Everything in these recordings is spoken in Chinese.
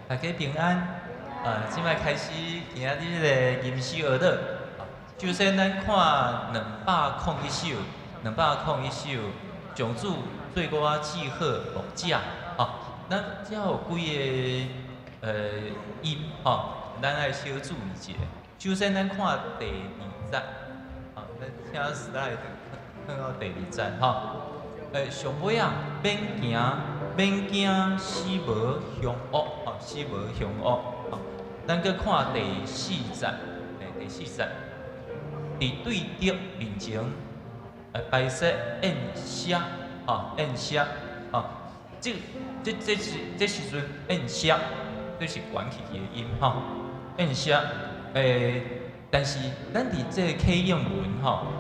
大家平安。即摆开始今仔日个吟诗学乐。首先，咱看201首，201首上主对我记好录者。咱遮有几个音咱爱小注意一下。首先，咱看第2节，咱请时代看到第2节上尾免惊死无凶恶，死无凶恶。咱搁看第4节，第4节，伫对敌面前，摆设宴舍，宴舍，这时阵宴舍，这是悬起的音宴舍，但是咱伫这个启应文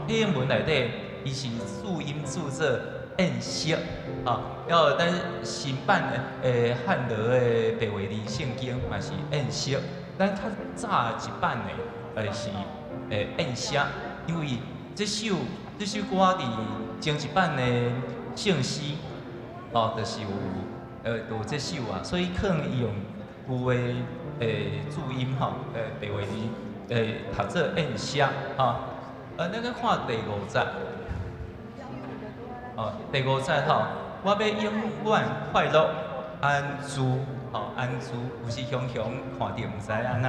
启应文内底，伊是注音注做宴舍，了咱新版的汉罗的白话字圣经嘛是宴舍，咱较早一版的是宴舍，因为这首歌伫前一版的圣诗就是有这首所以可能伊用旧的注音白话字读做宴舍咱搁看第5节。第5节我要永远快乐安住安住，有时雄看着毋知安怎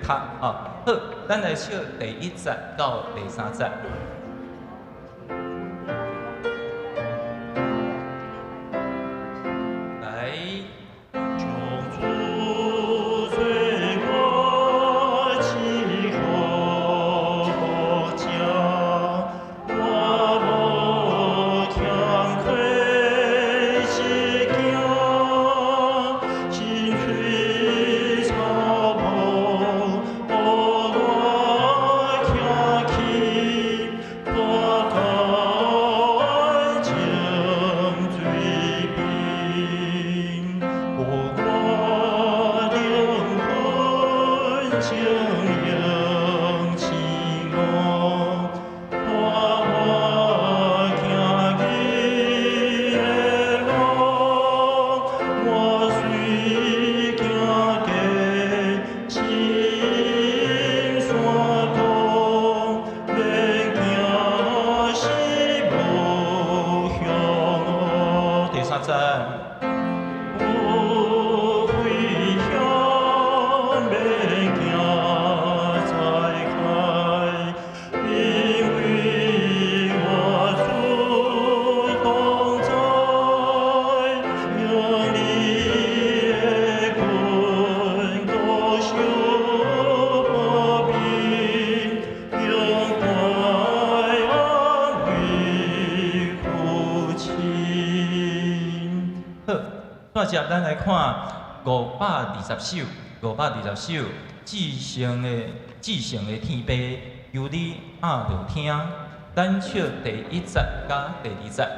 读好，咱来唱第1节到第3节。接着咱来看520首，520首至圣的天父，由你压着听。咱唱第1节甲第2节。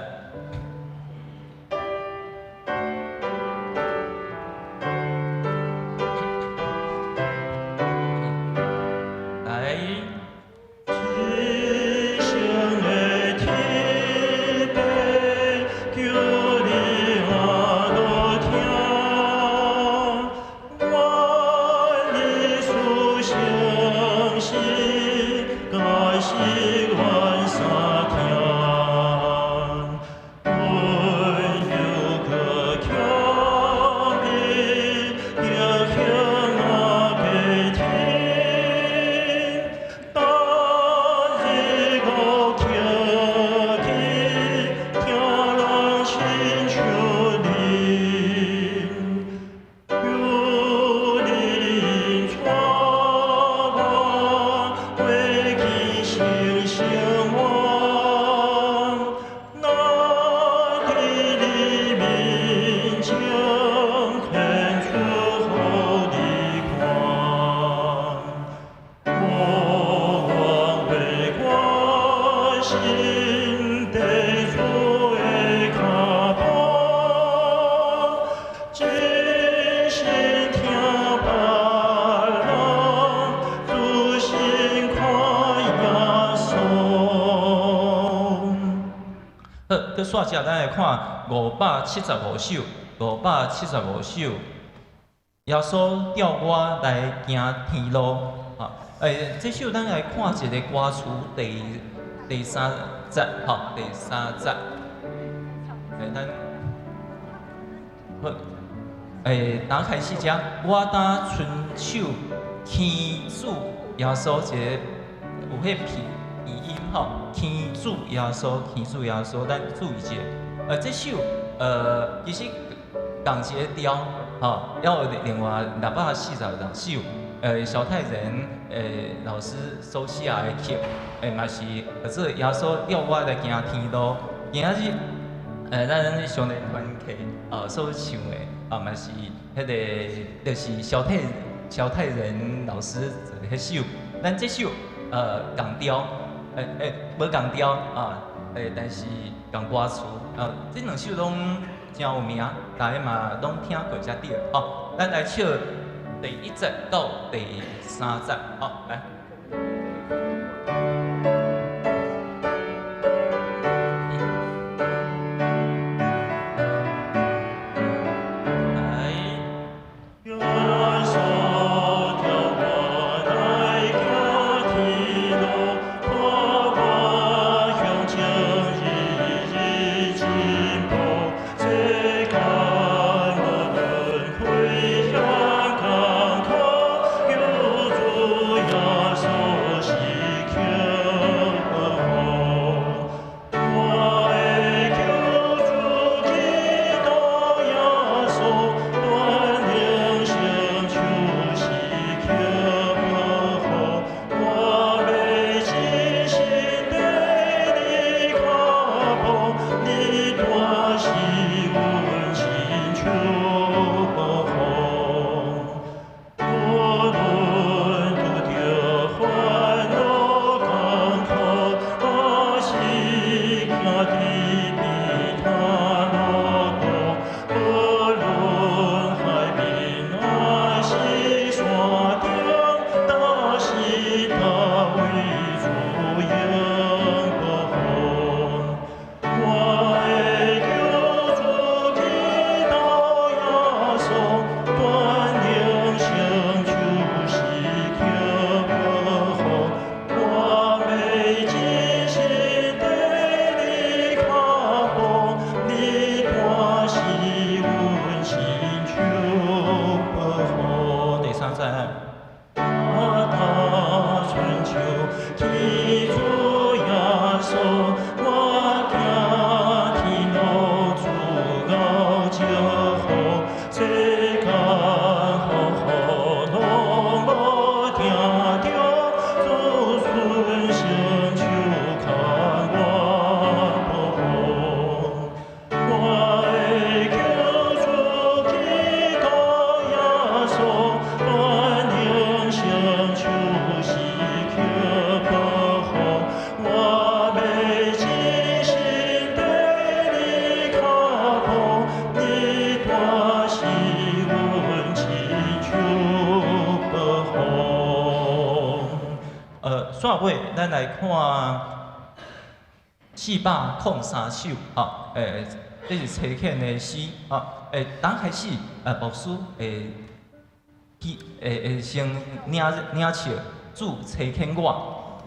搁煞接咱来看575首，575首耶稣调我来行天路。啊，这首咱来看一个歌词第3节，吼，第3节。咱好，打开始只，我打伸手牵主耶稣一个有迄鼻音吼，牵主耶稣，牵主耶稣，咱注意一下。这首其实同一个调，吼，还有另外646首，小太人老师所写的曲，嘛是做耶稣调我来行天路，今仔日咱上联团契所唱的嘛是迄个，就是小太人老师迄首，咱这首共调，无共调啊，但是共歌词，这两首拢真有名，大家嘛拢听过才对。哦，咱来唱第1节到第3节，好，来。煞尾，咱来看403首，这是车欠的诗，刚开始，牧师先领笑，主车欠我，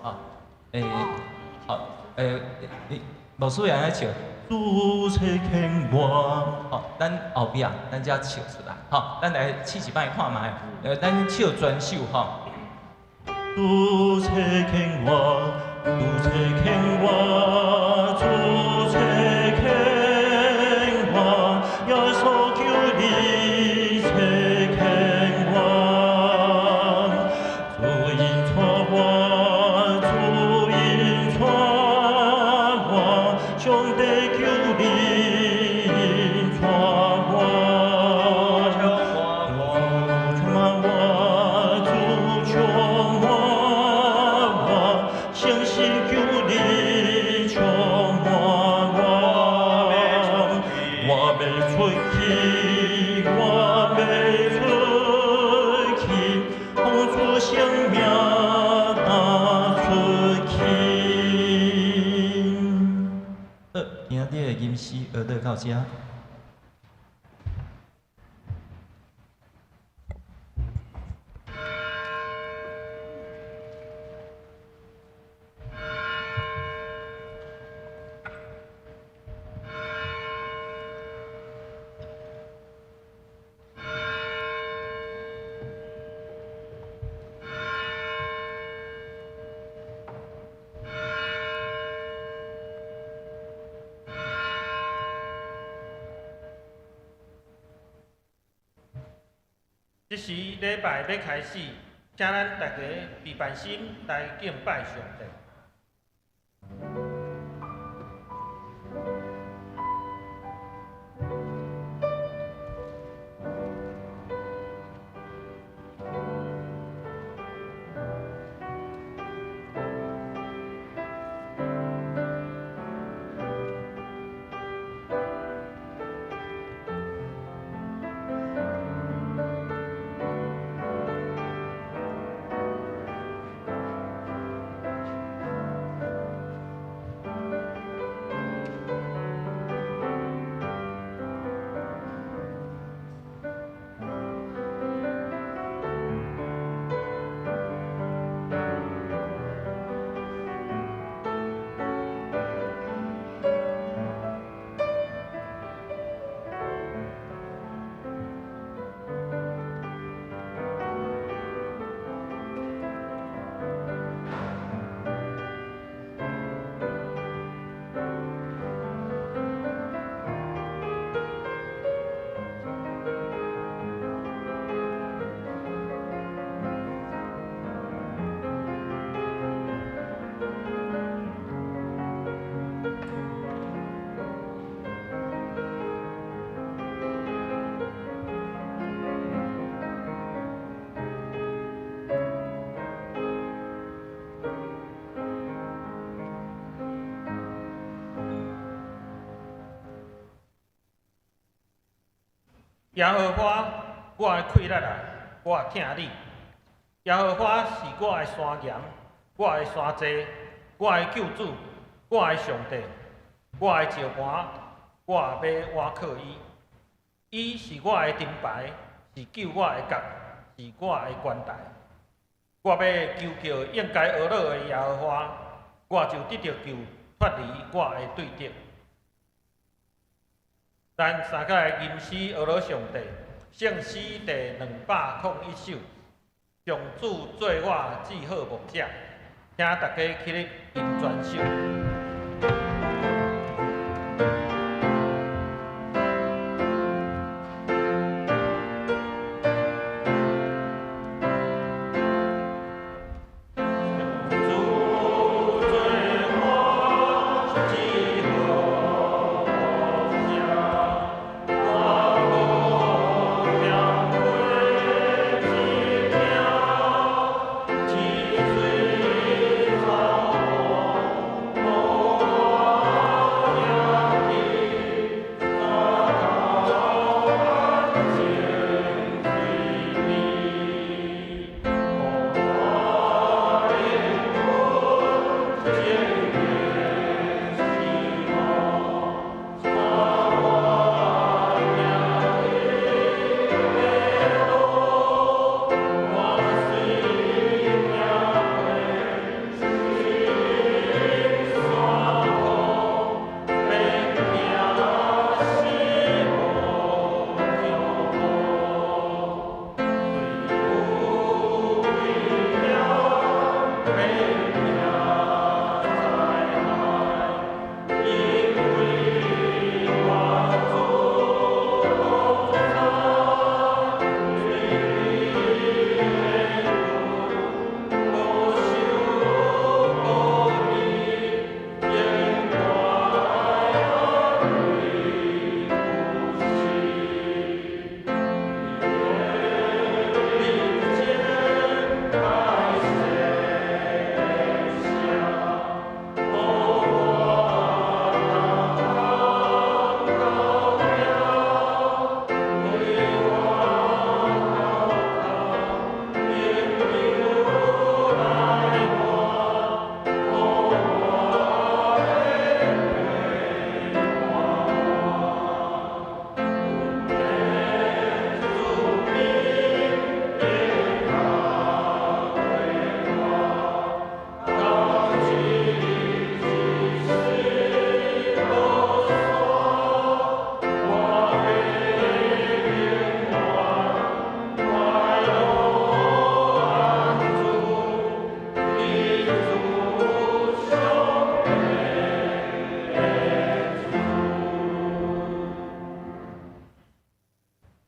牧师也爱笑，主车欠我，咱后壁咱才笑出来，咱来试一摆看卖，咱唱全首，主车欠我，主车欠我，主车欠我，耶稣求你车欠我，主因错我，主因错我，上帝求你错我，主充满我，主充满。相信有你充满我要出去，我要出去，帮助生命打出去。今日的吟诗学到到这。即时礼拜要开始，请咱大家备办心来敬拜上帝。耶和华，我的气力啊，我疼你。耶和华是我的山岩，我的山寨，我的救主，我的上帝，我的石盘，我要倚靠伊。伊是我的盾牌，是救我的角，是我的关台。我要求叫应该学乐的耶和华，我就得到救脱离我的对敌。咱三个来吟诗学乐上帝，圣诗第201首，上主做我至好牧者，请大家起立吟全首。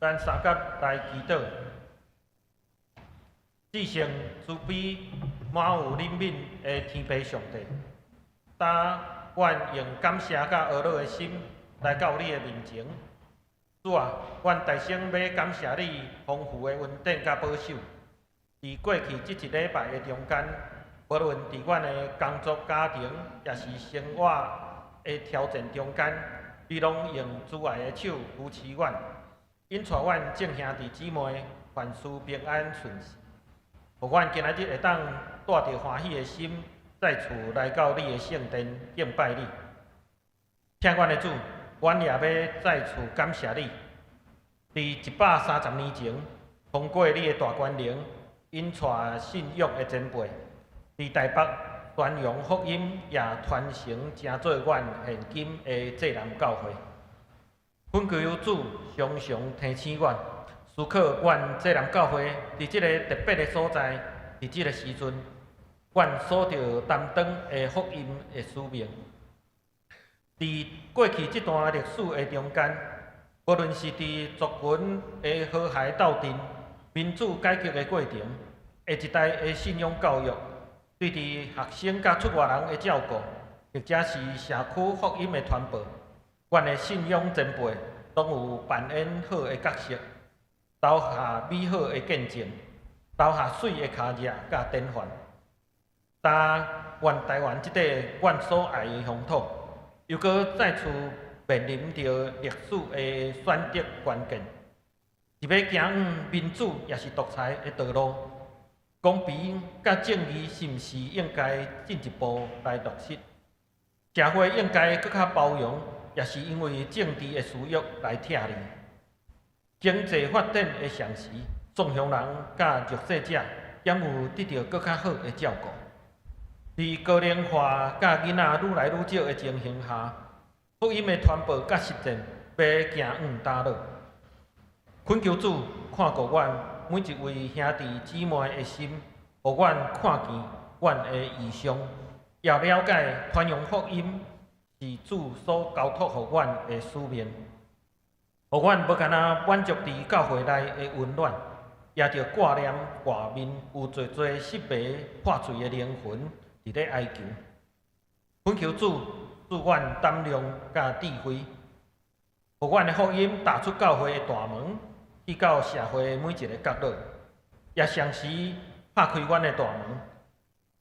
咱三甲来祈祷，至诚慈悲、满有怜悯的天父上帝，但愿用感谢甲懊恼的心来到你的面前。主啊，阮大声要感谢你丰富的恩典甲保守。伫过去这一礼拜的中间，无论伫阮的工作、家庭，也是生活的挑战中间，你拢用主爱的手扶持阮，引带阮众兄弟姊妹凡事平安顺遂。互阮今仔日会当带着欢喜的心，再次来到你的圣殿敬拜你。请阮的主，阮也要再次感谢你，伫130年前，通过你的大权能，引带信仰的前辈，伫台北宣扬福音，也传承成做阮现今的济南教会。恳求主常常提醒阮，思考阮济南教会伫即个特别的所在，伫即个时阵，阮所着担当的福音的使命。伫过去这段历史的中间，无论是伫族群的和谐斗阵、民主改革的过程，下一代的信仰教育，对伫学生甲出外人的照顾，或者是社区福音的传播，阮的信仰前辈拢有扮演好的角色，投下美好的见证，投下水的脚印甲典范。但愿台湾即块阮所爱的乡土，又搁再次面临着历史的选择关键，是要行往民主也是独裁的道路，公平甲正义是毋是应该进一步来落实？社会应该更较包容，也是因为政治的需要来拆离。经济发展的上时，纵向人甲弱势者也有得到更较好的照顾。伫高龄化甲囡仔愈来愈少的情形下，福音的传播甲实践要行往大路。恳求主看顾阮每一位兄弟姊妹的心，互阮看见阮的异象，也了解传扬福音是主所交托互阮的使命。互阮无干那满足伫教会内的温暖，也着挂念外面有侪侪失迷破碎的灵魂伫咧哀求。恳求主赐阮胆量甲智慧，互阮的福音踏出教会的大门，去到社会每一个角落，也常时拍开阮的大门，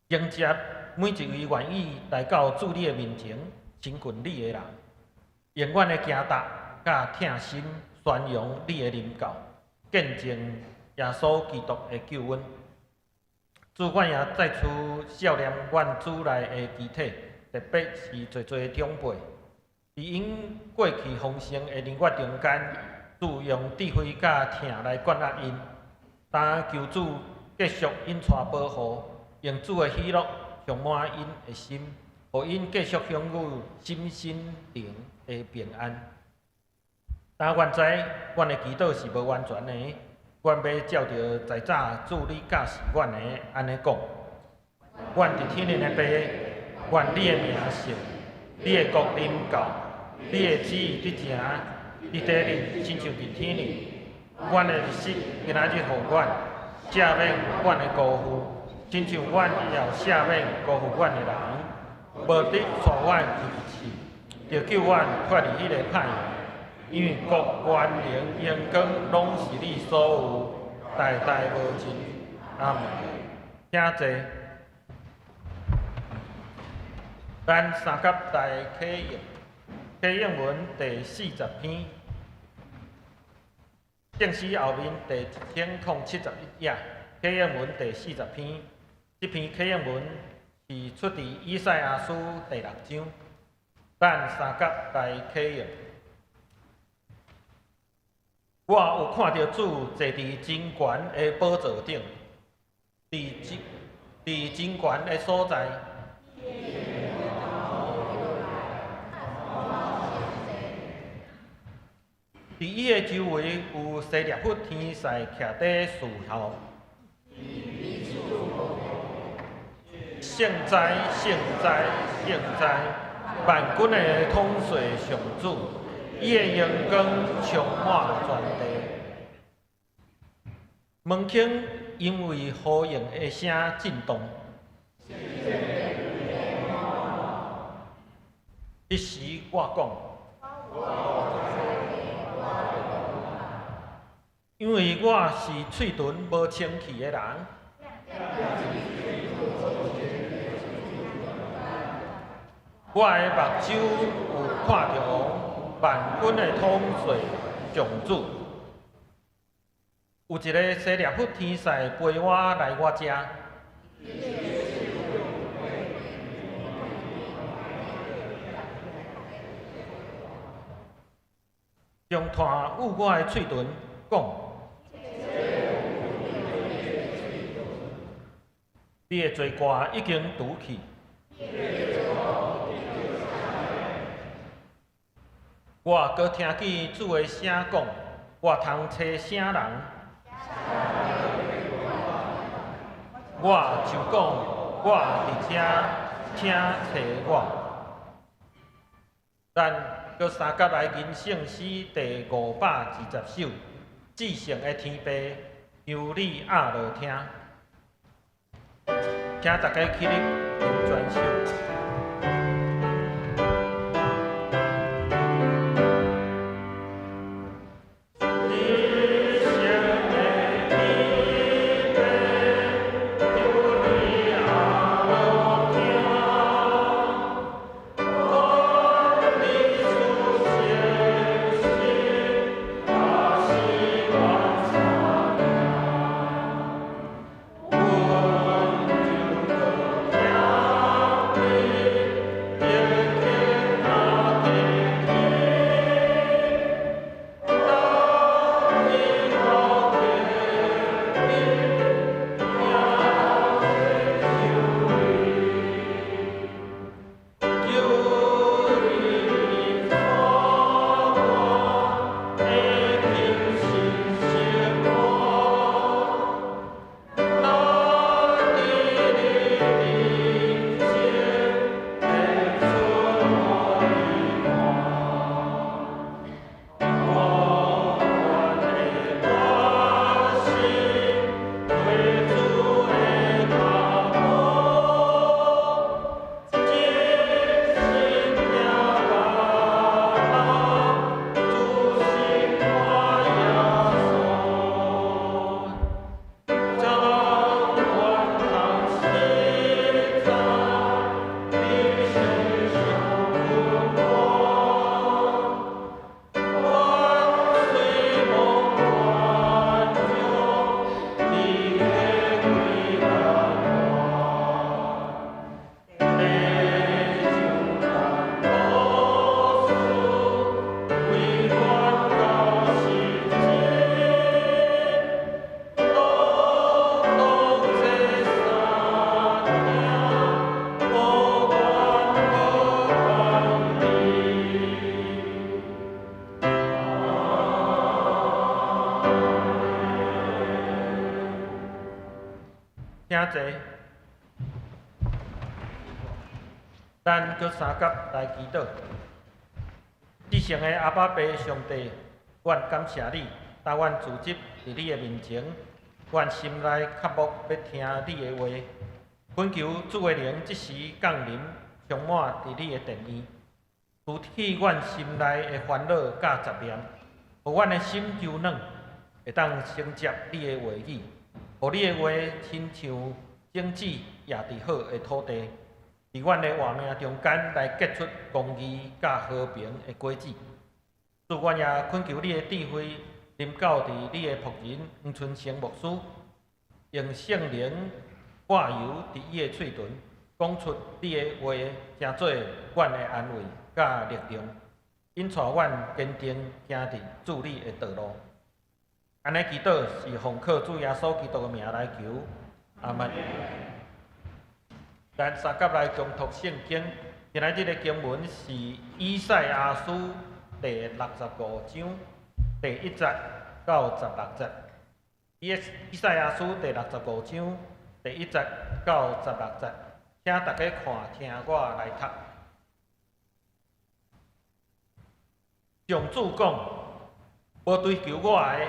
迎接每一位愿意来到主你的面前亲近你的人，用阮的行踏甲疼心宣扬你的灵教，见证耶稣基督的救恩。主，阮也再次笑念阮主内的肢体，特别是侪侪长辈，伫因过去丰盛的年月中间，主用智慧甲疼来管压因，但求主继续引带保护，用主的喜乐充满因的心，互因继续享有心心灵的平安。但原知阮的祈祷是无完全的，阮要照着在早主你教示阮的安尼讲：阮伫天灵的爸，愿你的名圣，你的国临到，你的旨意伫行，你地灵亲像伫天灵。阮的日食今仔日互阮，赦免阮的辜负，亲像阮也有赦免辜负阮的人，无得带阮去试，着救阮脱离迄个歹人。因为国权能荣光拢是你所有，代代无尽。阿门。请坐。咱三甲大启应文第40篇，正史后面第1071页，启应文第40篇。这篇启应文是出自以赛亚书第6章。咱三甲大启应。我有看到主坐伫真悬的宝座顶，伫真悬的所在。伫伊的周围有40匹天使徛伫树头。圣哉，圣哉，圣哉！万军的统帅上主。伊的阳光充满全地，门框因为呼应的声震动。一时我讲，因为我是喙唇无清气的人。我的目睭有看到王，万军的统帅上主。有一个西列佛天使陪我来我遮，用炭捂我的喙唇，讲：你的罪过已经除去。我搁听见主的声讲，我通找啥人？我就讲，我伫遮，请找我。咱搁三甲来吟圣诗第520首，至圣的天父，求你压落听，请大家起立，听全首。请坐，咱搁三甲来祈祷。至圣的阿爸爸上帝，阮感谢你，答阮自执伫你的面前，阮心内渴慕要听你的话。恳求主的灵即时降临，充满伫你的殿院，除去阮心内的烦恼甲杂念，互阮的心柔软，会当承接你的话语。互你的话亲像种子野伫好的土地，伫阮的活命中间来结出公义甲和平的果子。主，阮也恳求你的智慧临到伫你的仆人黄春生牧师，用圣灵化油伫伊的喙唇，讲出你的话，成做阮的安慰甲力量，引带阮坚定行伫主你的道路。安尼祈祷是奉靠主耶稣基督的名来求，阿门。咱三甲来共读圣经，今仔日的经文是以赛亚书第65章第1节到16节。以赛亚书第65章第1节到16节，请大家看听我来读。上主讲：无追求我的，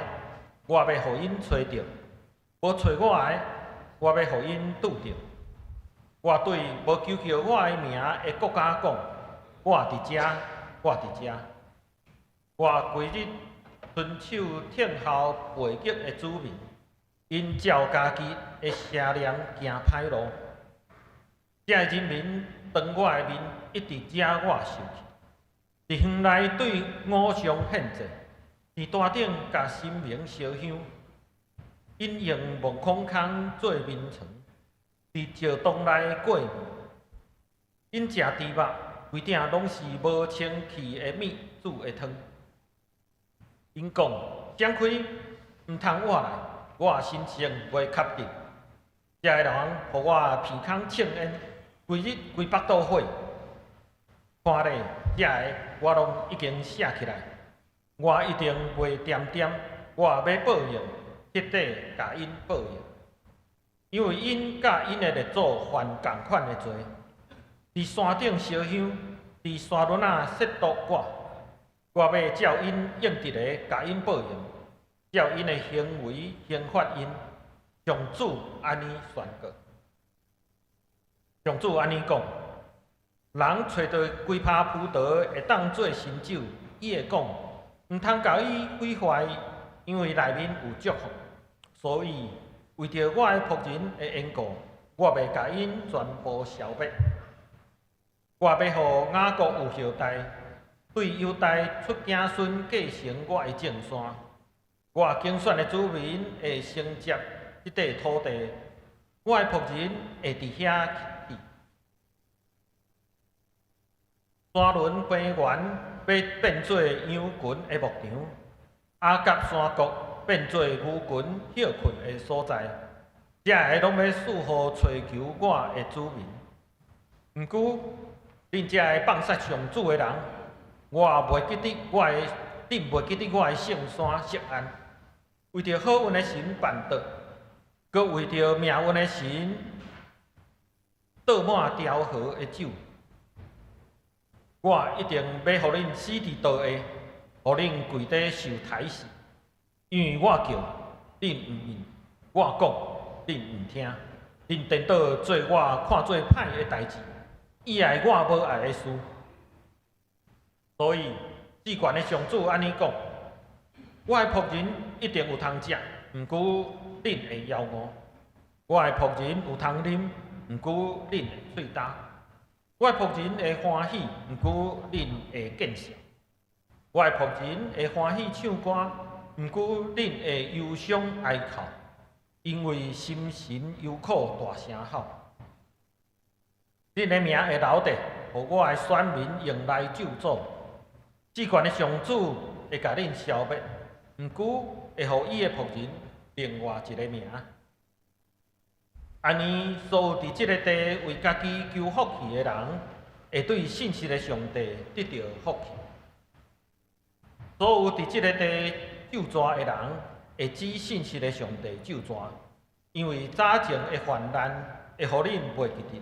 我要互因找着；无找我的，我要互因拄着。我对无求叫我的名的国家讲，我伫遮，我伫遮。我规日遵守听候背脊的子民，因照家己的车辆行歹路。这人民当我的面一直惹我生气，伫园内对偶像献祭，伫大顶甲神明烧香，因用木框空做面床，伫石洞内过暝，因食猪肉，规鼎拢是无清气的米煮的汤。因讲闪开，毋通我来，我心情袂确定。这个人互我鼻孔呛烟，规日规腹肚火。看咧，这个我拢已经写起来，我一定袂点点，我要报应，彻底甲因报应。因为因甲因的列祖犯同款的罪，伫山顶烧香，伫山峦仔亵渎我。我要照因应得的甲因报应，照因的行为刑罚因。上主安尼宣告，上主安尼讲：人找到规拍葡萄会当做新酒，伊会讲毋通甲伊毁坏，因为内面有祝福。所以为着我的仆人的缘故，我袂甲因全部消灭。我要互雅各有后代。对犹大出子孙继承我的正山，我竞选的子民会承接这块土地，我的仆人会伫遐去。山峦平原要变做羊群的牧场，阿甲山谷变做牛群歇困的所在，这个拢要赐予追求我的子民。毋过，恁这个放杀上主的人。我袂记得我的，恁袂记得我的圣山锡安，为着好运的神办道，搁为着命运的神倒满调和的酒。我一定要互恁死伫道下，互恁跪地受抬死，因为我叫恁毋应，我讲恁毋听，恁颠倒做我看做歹的代志，以爱我无爱的事。所以，至悬的上主安尼讲：我的仆人一定有通食，毋过恁会枵我；我的仆人有通啉，毋过恁会喙焦；我的仆人会欢喜，毋过恁会见笑；我的仆人会欢喜唱歌，毋过恁会忧伤哀哭，因为心神忧苦大声吼。恁的名会留地，互我的选民用来咒诅。至悬的上主会甲恁消灭，毋过会互伊的仆人另外一个名。安尼，所有伫即个地为家己求福气的人，会对信实的上帝得到福气；所有伫即个地咒詛的人，会指信实的上帝咒詛，因为早前的患难会互恁袂记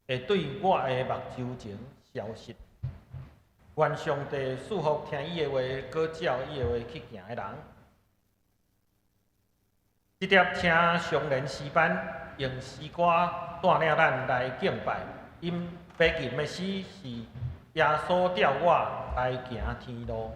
得，会对我的目睭前消失。愿上帝赐福听伊的话，搁照伊的话去行的人。即碟请上联诗班用诗歌带领咱来敬拜，因毕竟的诗是耶稣召我来行天路。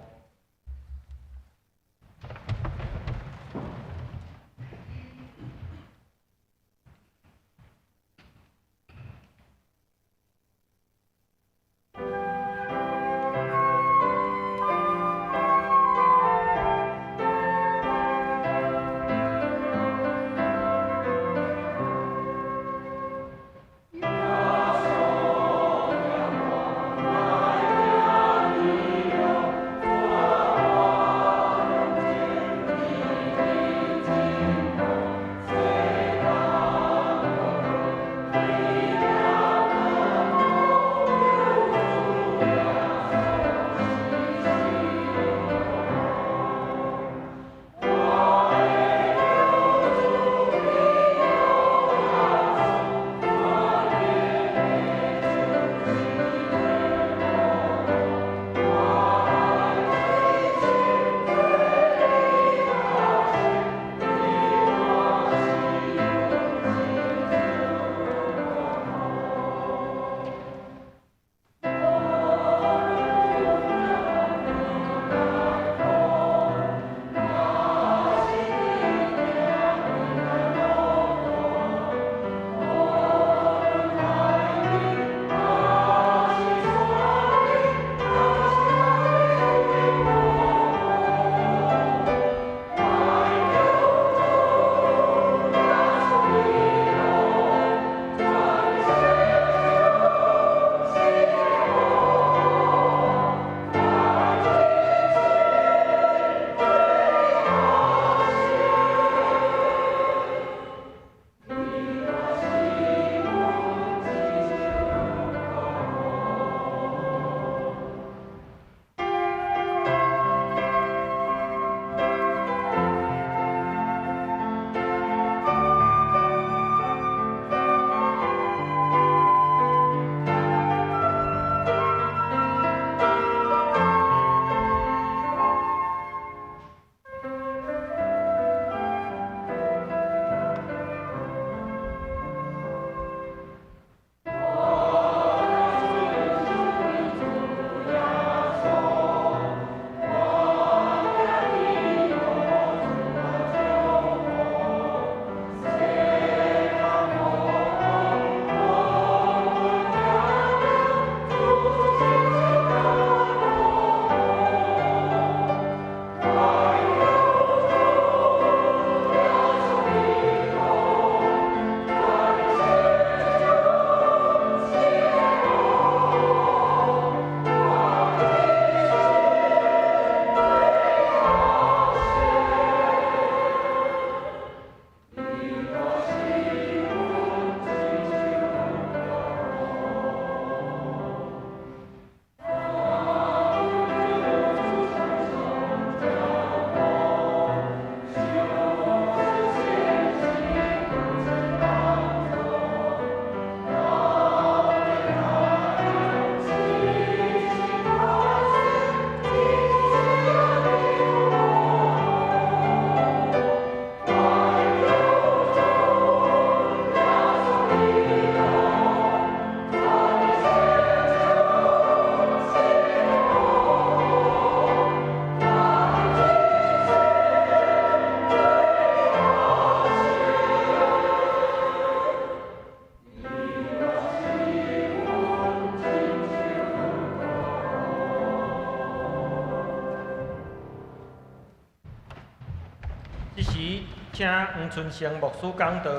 时，请黄春生牧师讲道。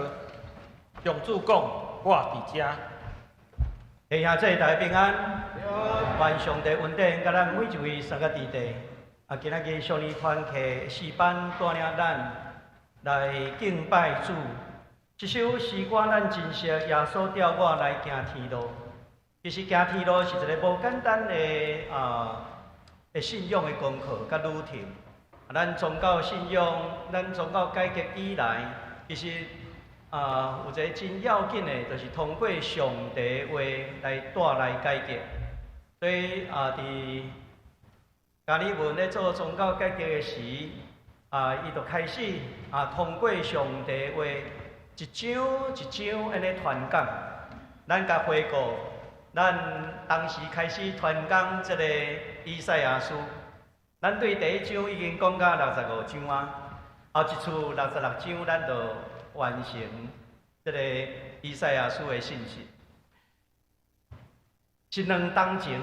上主讲，我伫遮。下下这大家平安，愿上帝恩典甲咱每一位三个弟弟。今仔日上日团契四班带领咱来敬拜主。这首诗歌咱真实耶稣调我来行天路。其实行天路是一个无简单的信仰的功课甲路程。咱宗教信仰，咱宗教改革以来，其实有一个真要紧的，就是通过上帝话来带来改革。所以伫加尔文咧做宗教改革的时，伊就开始通过上帝话一章一章安尼传讲。咱甲回顾，咱当时开始传讲这个以赛亚书，咱对第一章已经讲到65章啊，后一处66章咱就完成这个以赛亚书的信息。是2当前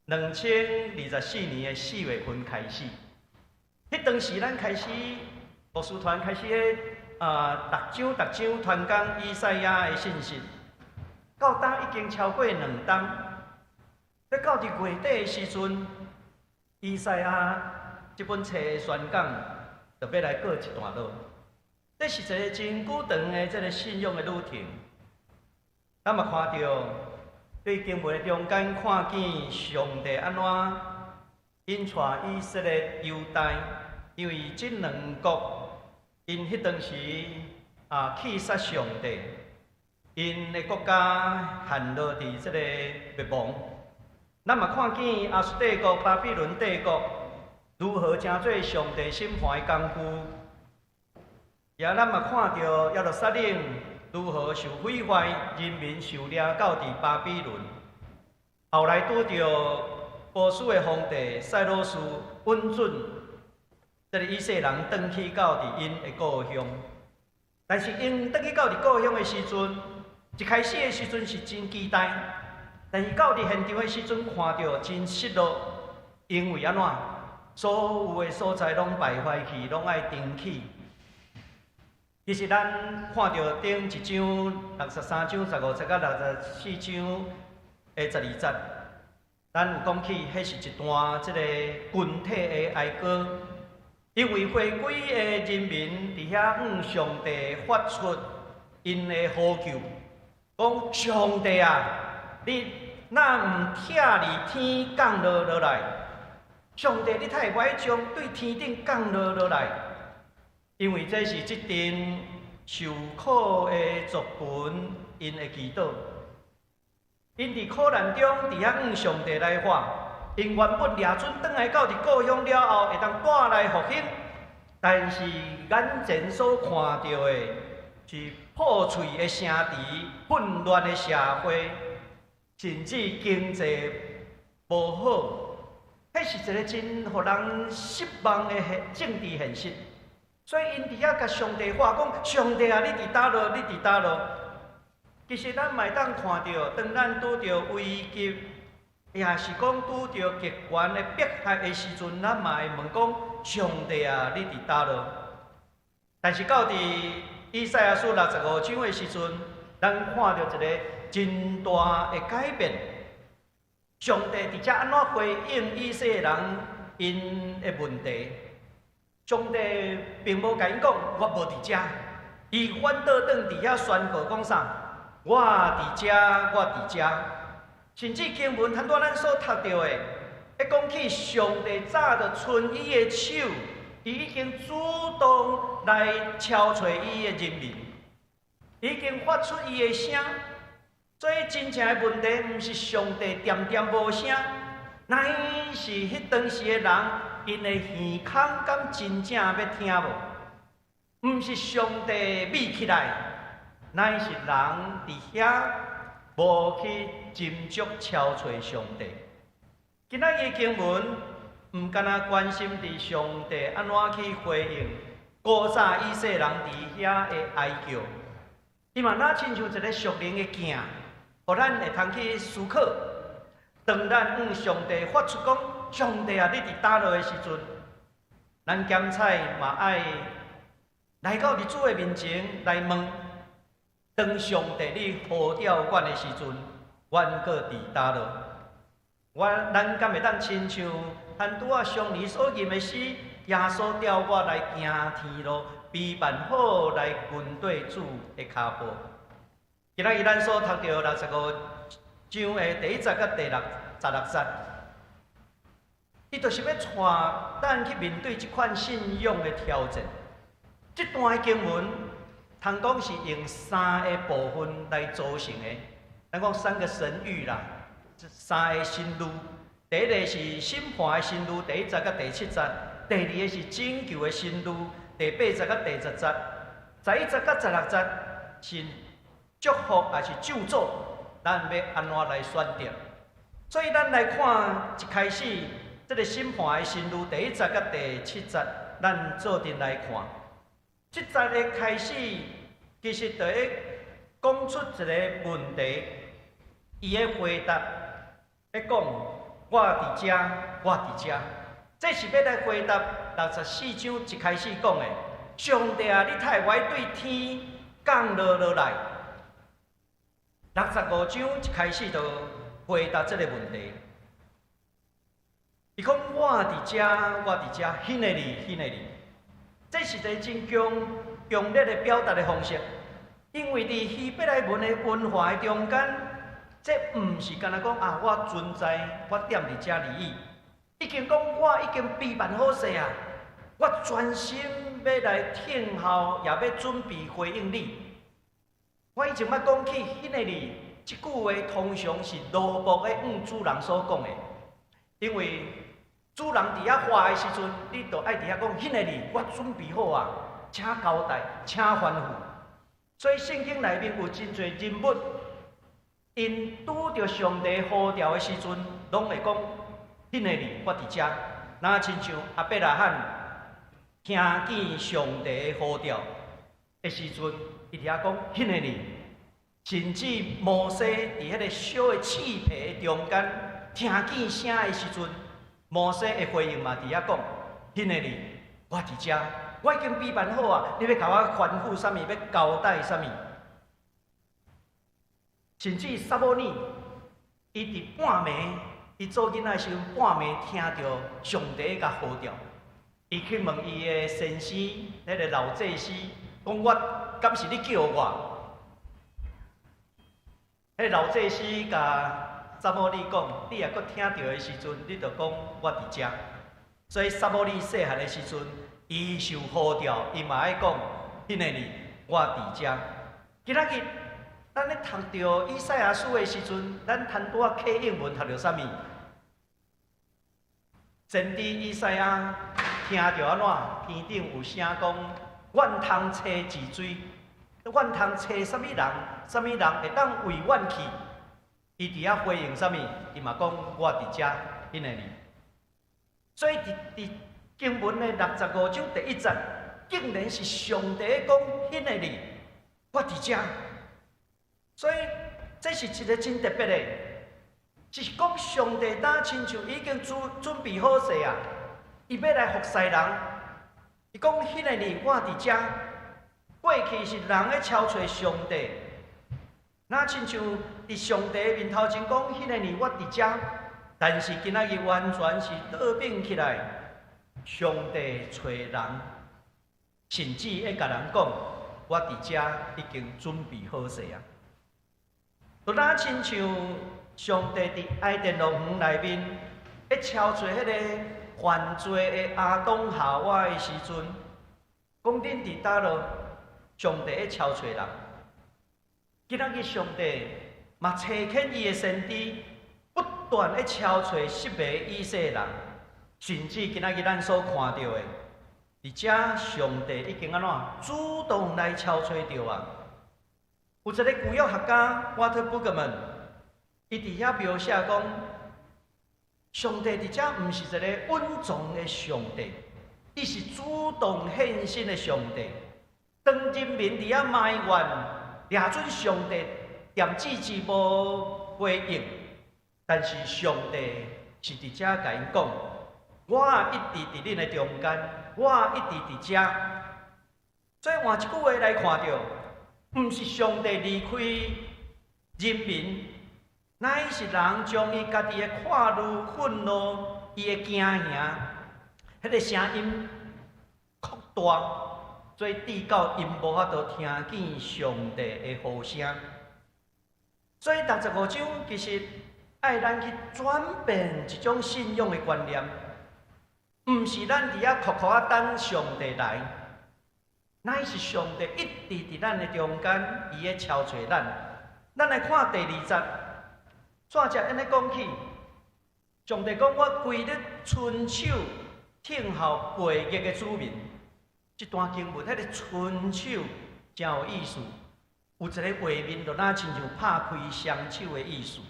，2024年的4月份开始，迄当时咱开始牧师团开始逐章传讲以赛亚的信息，到当已经超过2当，要到伫月底的时阵，以赛亚这本册的宣讲就要来过一段落。这是一个真久长的这个信仰的路程，咱嘛看到。对经文的中间看见上帝安怎引带以色列犹大，因为这2国因迄当时弃杀上帝，因的国家陷落伫这个灭亡。咱嘛看见亚述帝国、巴比伦帝国如何成做上帝审判的工具，也咱嘛看到耶路撒冷如何受毁坏，人民受掠到伫巴比伦。后来拄着波斯的皇帝塞罗斯允准，这个以色列人转去到伫因的故乡。但是因转去到伫故乡的时阵，一开始的时阵是真期待，但是到伫现场的时阵，看到真失落，因为安怎？所有的所在拢败坏去，拢爱重启。其实咱看到顶一章63章15节到64章的12节，咱有讲起，迄是一段即个群体的哀歌，因为回归的人民伫遐向上帝发出因的呼救，讲上帝啊，你哪毋拆离天降落来？上帝，你太会将对天顶降落来？因为这是即阵受苦的族群因的祈祷，因伫苦难中伫遐向上帝来喊，因原本掠准转来到伫故乡了后，会当带来复兴，但是眼前所看到的是破碎的城池、混乱的社会，甚至经济无好，迄是一个真互人失望的政治现实。所以因伫遐甲上帝话讲：上帝啊，你伫倒落？你伫倒落？其实咱嘛会当看到，当咱拄着危急，也是讲拄着极权的迫害的时阵，咱嘛会问讲：上帝啊，你伫倒落？但是到伫以赛亚书65章的时阵，咱看到一个真大的改变。上帝伫遮安怎回应以色列人因的问题？上帝并无甲因讲我无伫遮，伊反倒转伫遐宣告讲啥？我伫遮，我伫遮。甚至经文很多咱所读到的，一讲起上帝早就伸伊的手，伊已经主动来敲找伊的人民，已经发出伊的声。所以真正的问题，毋是上帝点点无声，乃是迄当时的人。因的耳孔敢真正要听无？毋是上帝密起来，乃是人伫遐无去斟酌敲找上帝。今仔日经文毋敢若关心伫上帝安怎去回应古早以色列人伫遐的哀叫，伊嘛若亲像一个属灵的镜，互咱会通去思考。当咱向上帝发出讲。上帝啊，你伫倒落的时阵，咱检采嘛爱来到日主的面前来问：当上帝你呼召阮的时阵，阮搁伫倒落？咱敢会当亲像咱拄仔上年所吟的诗：耶稣调我来行天路，备办好来跟对主的脚步。今仔日咱所读到65章的第1节甲第16节，伊就是要带咱去面对即款信仰的挑战。这段的经文，通讲是用3个部分来组成的。咱讲3个神谕啦，这3个新律。第一个是审判的新律，第1节甲第7节；第二个是拯救的新律，第8节甲第10节。11节甲16节是祝福还是咒诅，咱要安怎来选择？所以咱来看一开始这个审判的新律第1节甲第7节，咱做阵来看。这节的开始，其实就在讲出一个问题，伊的回答要讲：我伫遮，我伫遮。这是要来回答64章一开始讲的：上帝啊，你太歪对天降落来。65章一开始就回答这个问题。伊讲：我伫遮，我伫遮，迄个哩，迄个哩。这是一个真强烈的表达的方式，因为伫希伯来文的文化的中间，这毋是干那讲啊，我存在，我踮伫遮而已。已经讲我已经备办好势啊，我专心要来听候，也要准备回应你。我以前捌讲起迄个哩，即句话通常是罗卜的主人所讲的，因为主人伫遐话的时阵，你就爱伫遐讲，迄个哩，我准备好啊，请交代，请吩咐。所以圣经内面有真侪人物，因拄着上帝呼召的时阵，拢会讲，迄个哩，我伫遮。那亲像亚伯拉罕听见上帝的呼召的时阵，伊伫遐讲，迄个哩。甚至摩西伫迄个小的刺皮中间听见声的时阵，摩西的回应嘛，伫遐讲：迄个哩，我伫遮，我已经备办好啊！你要甲我吩咐啥物？要交代啥物？甚至撒母耳，伊伫半暝，伊做囡仔时阵，半暝听到上帝甲呼召，伊去问伊的先生，迄个老祭司，讲我敢是你叫我？迄老祭司甲撒母耳讲：你若阁听到的时阵，你就讲我伫遮。所以撒母耳细汉的时阵，伊受呼召，伊嘛爱讲：迄个哩，我伫遮。今仔日，咱咧读到以赛亚书的时阵，咱通拄仔启应文读到啥物？先知以赛亚听到安怎？天顶有声讲：阮通找治水。阮通找啥物人？啥物人会当为阮去？伊伫遐回应啥物？伊嘛讲我伫遮，迄个哩。所以伫经文的65章第1节，竟然是上帝讲迄个哩，我伫遮。所以这是一个真特别的，就是讲上帝亲像已经准备好势啊，伊要来服侍人。伊讲迄个哩，我伫遮。过去是人咧超找上帝，那亲像伫上帝面头前讲，迄个哩我伫遮，但是今仔日完全是倒变起来，上帝找人，甚至会甲人讲，我伫遮已经准备好势啊。就那亲像上帝伫爱甸乐园内面，咧超找迄个犯罪的亚当夏娃的时阵，讲恁伫倒落？上帝会超找人，今仔日上帝嘛找遣伊的先知，不断咧超找失迷以色列人，甚至今仔日咱所看到的，而且上帝已经安怎主动来超找着啊！有一个旧约学家瓦特布格曼，伊伫遐描写讲，上帝伫遮毋是一个稳重的上帝，伊是主动献身的上帝。当人民伫遐埋怨，掠准上帝点子之无回应，但是上帝是伫遮甲因讲：我一直伫恁的中间，我一直伫遮。所以换一句话来看到，毋是上帝离开人民，乃是人将伊家己的看怒、愤怒、伊的惊吓，迄个声音扩大，所以至到因无法度听见上帝的呼声。所以65章其实爱咱去转变一种信仰的观念，毋是咱伫遐苦苦等上帝来，乃是上帝一直伫咱的中间，伊咧超找咱。咱来看第20节，怎则安尼讲起？上帝讲：我规日伸手听候背逆的子民。这段经文，迄个伸手真有意思。有一个画面，就若亲像拍开双手的意思。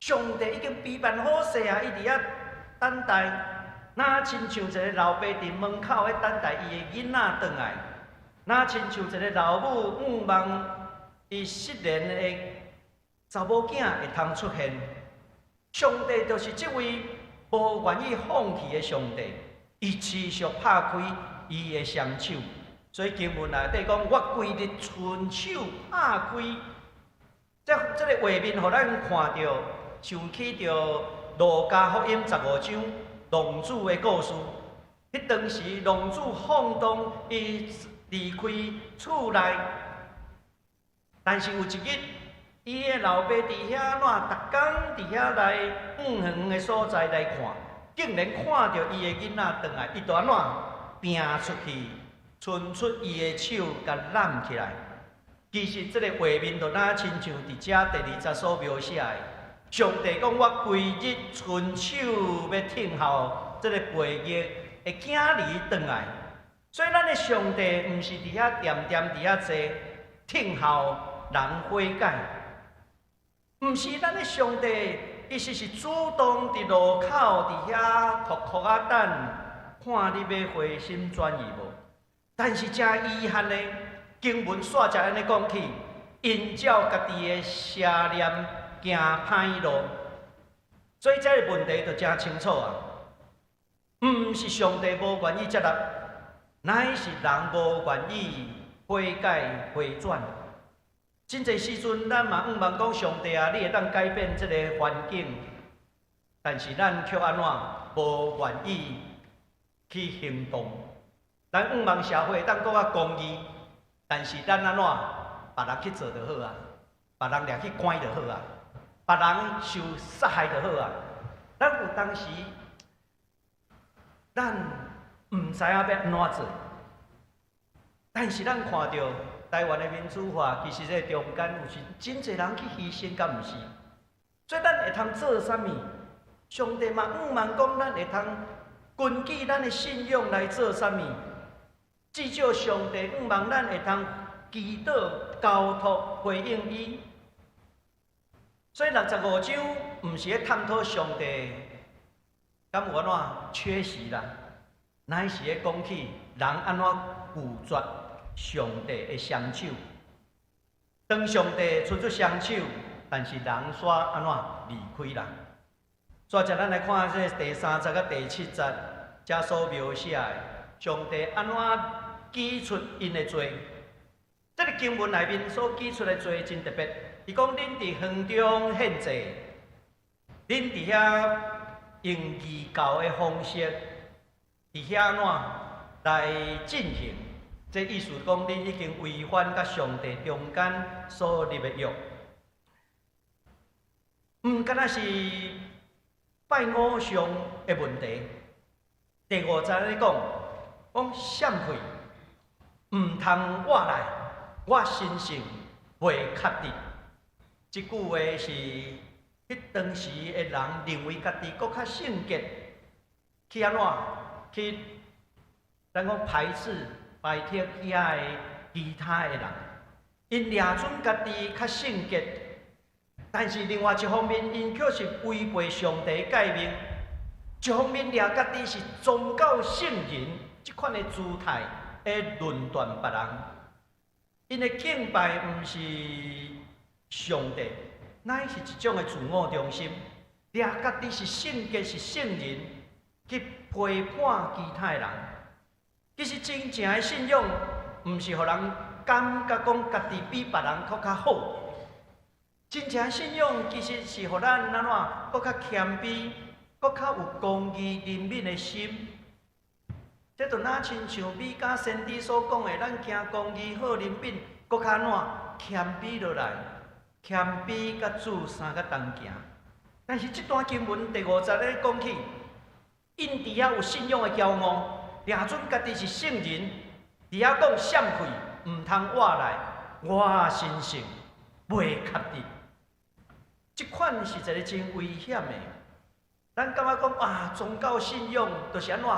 上帝已经备办好势啊，伊伫遐等待，若亲像一个老爸伫门口咧等待伊的囡仔转来，若亲像一个老母望伊失联的查某囝会通出现。上帝就是这位无愿意放弃的上帝，伊持续拍开伊的双手。所以经文内底讲，我规日伸手拍开，这个画面，互咱看到，想起着路加福音15章浪子的故事。迄当时，浪子放荡，伊离开厝内，但是有一日，伊的老爸伫遐怎，逐工伫遐来远远的所在来看，竟然看到伊的囡仔转来，伊就怎拼出去。伸出伊的手，甲揽起来。其实这个画面就哪亲像伫遮第20节所描写的，上帝讲：我规日伸手要听候这个背逆的囝儿转来。所以咱的上帝毋是伫遐恬恬伫遐坐，听候人悔改，毋是咱的上帝，伊是主动伫路口伫遐苦苦等，看你要回心转意无？但是真遗憾的，经文煞才安尼讲起，因照家己的邪念行歹路，所以这个问题就真清楚啊！毋是上帝无愿意接纳，乃是人无愿意悔改回转。真侪时阵，咱嘛毋茫讲上帝啊，你会当改变这个环境，但是咱却安怎无愿意去行动？咱毋茫社会当搁较公义，但是咱安怎别人去做就好啊，别人掠去关就好啊，别人受杀害就好啊。咱有当时，咱毋知影要安怎做，但是咱看到台湾的民主化，其实这中间有时真侪人去牺牲，敢毋是？所以咱会通做啥物？上帝嘛毋茫讲咱会通根据咱的信仰来做啥物？至少上帝毋茫咱会通祈祷、交托、回应伊。所以65章毋是咧探讨上帝敢有安怎缺席啦，乃是咧讲起人安怎拒绝上帝的双手。当上帝伸出双手，但是人煞安怎离开啦？所以咱来看这第3节甲第7节，遮所描写的。上帝安怎举出因的罪？这个经文内面所举出的罪真特别。伊讲恁伫园中献祭，恁伫遐用异教的方式，伫遐怎来进行？这意思讲恁已经违反甲上帝中间所立的约。毋敢若是拜偶像的问题。第5节咧讲。讲闪开，毋通我来，我心性袂确定。即句话是迄当时的人认为家己搁较圣洁，去安怎去咱讲排斥遐的其他的人，因掠准家己较圣洁，但是另外一方面，因却是违背上帝的诫命。一方面掠家己是宗教圣人。即款的姿态会论断别人，因的敬拜毋是上帝，乃是一种的自我中心。掠家己是圣洁是圣人，去批判其他人。其实真正的信仰，毋毋是互人感觉讲家己比别人搁较好。真正信仰其实是互咱安怎搁较谦卑，搁较有公义怜悯的心。这就哪亲像米迦先知所讲的，咱行公义好怜悯，搁较安怎谦卑落来，谦卑甲主三个同行。但是这段经文第50咧讲起，因伫遐有信仰的骄傲，掠准家己是圣人，伫遐讲闪开，毋通活来，我神圣，袂确定。这款是一个真危险的。咱感觉讲啊，宗教信仰就是安怎？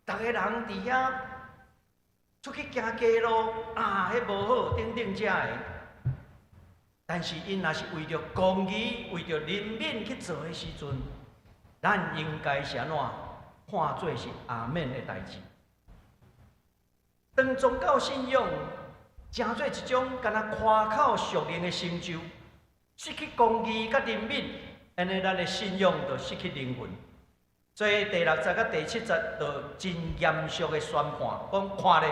逐个人伫遐出去行街路啊，迄无好，等等遮的。但是因若是为着公义、为着怜悯去做的时阵，咱应该是安怎看做是阿免的代志。当宗教信仰成做一种敢若夸口属灵的成就，失去公义甲怜悯，安尼咱的信仰就失去灵魂。所以第60甲第70就真严肃的宣判，讲看咧，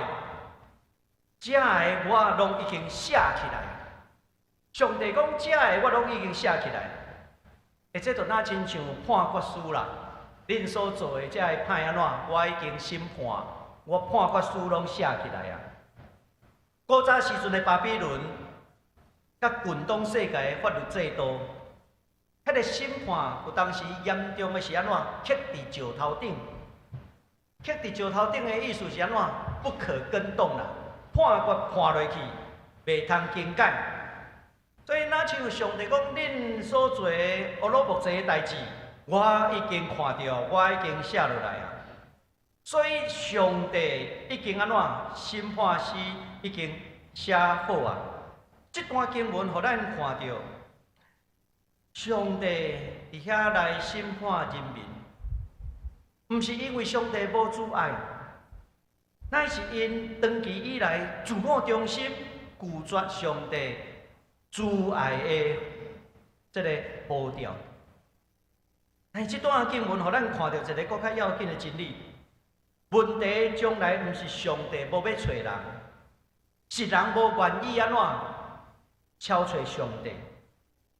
遮个我拢已经写起来。上帝讲遮个我拢已经写起来，这就哪亲像判决书啦。恁所做的遮个歹安怎，我已经审判，我判决书拢写起来啊。古早时阵的巴比伦，甲近东世界的法律制度，迄个审判有当时严重的是安怎？刻伫石头顶，刻伫石头顶的意思是安怎？不可更动啦，判决判落去，袂通更改。所以，哪像上帝讲，恁所做的乌鲁木齐的代志，我已经看到，我已经写落来啊。所以，上帝已经安怎审判师已经写好啊。这段经文，互咱看到，上帝伫遐来审判人民，毋是因为上帝无阻碍，乃是因长期以来自我中心，拒绝上帝阻碍的这个步调。但是这段经文，互咱看到一个更较要紧的真理：问题从来毋是上帝无要找人，是人无愿意安怎超找上帝。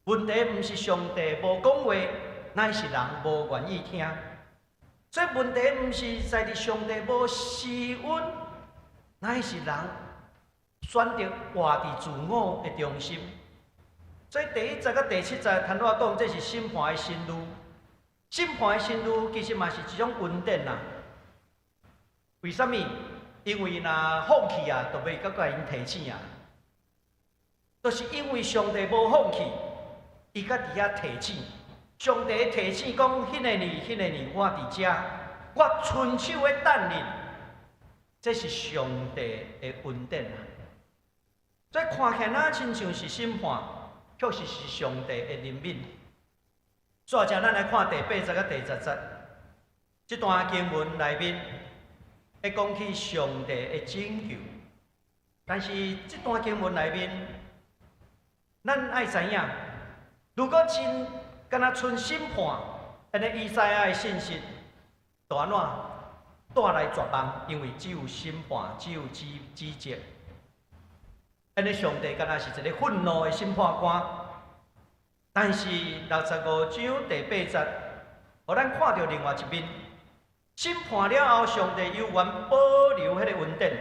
问题毋是上帝无讲话，乃是人无愿意听。所以问题毋是在伫上帝无施恩，乃是人选择活伫自我的中心。所以第1节甲第7节，坦白讲，这是审判的新路。审判的新路其实嘛是一种恩典啦。为什么？因为若放弃啊，就袂甲因提醒啊。就是因为上帝无放弃，伊甲伫遐提醒。上帝提醒讲：迄个年，我伫遮，我伸手的等你。这是上帝的恩典啊。所以看起来亲像是审判。确实是上帝的怜悯。再者，咱来看第8节甲第10节，这段经文内面，会讲起上帝的拯救。但是这段经文内面，咱爱知影，如果真敢若剩审判，安尼以赛亚的信息，就安怎带来绝望？因为只有审判，只有指责。安尼上帝敢若是一个愤怒的审判官，但是65章第8节，互咱看到另外一面，审判了后，上帝犹原保留迄个恩典，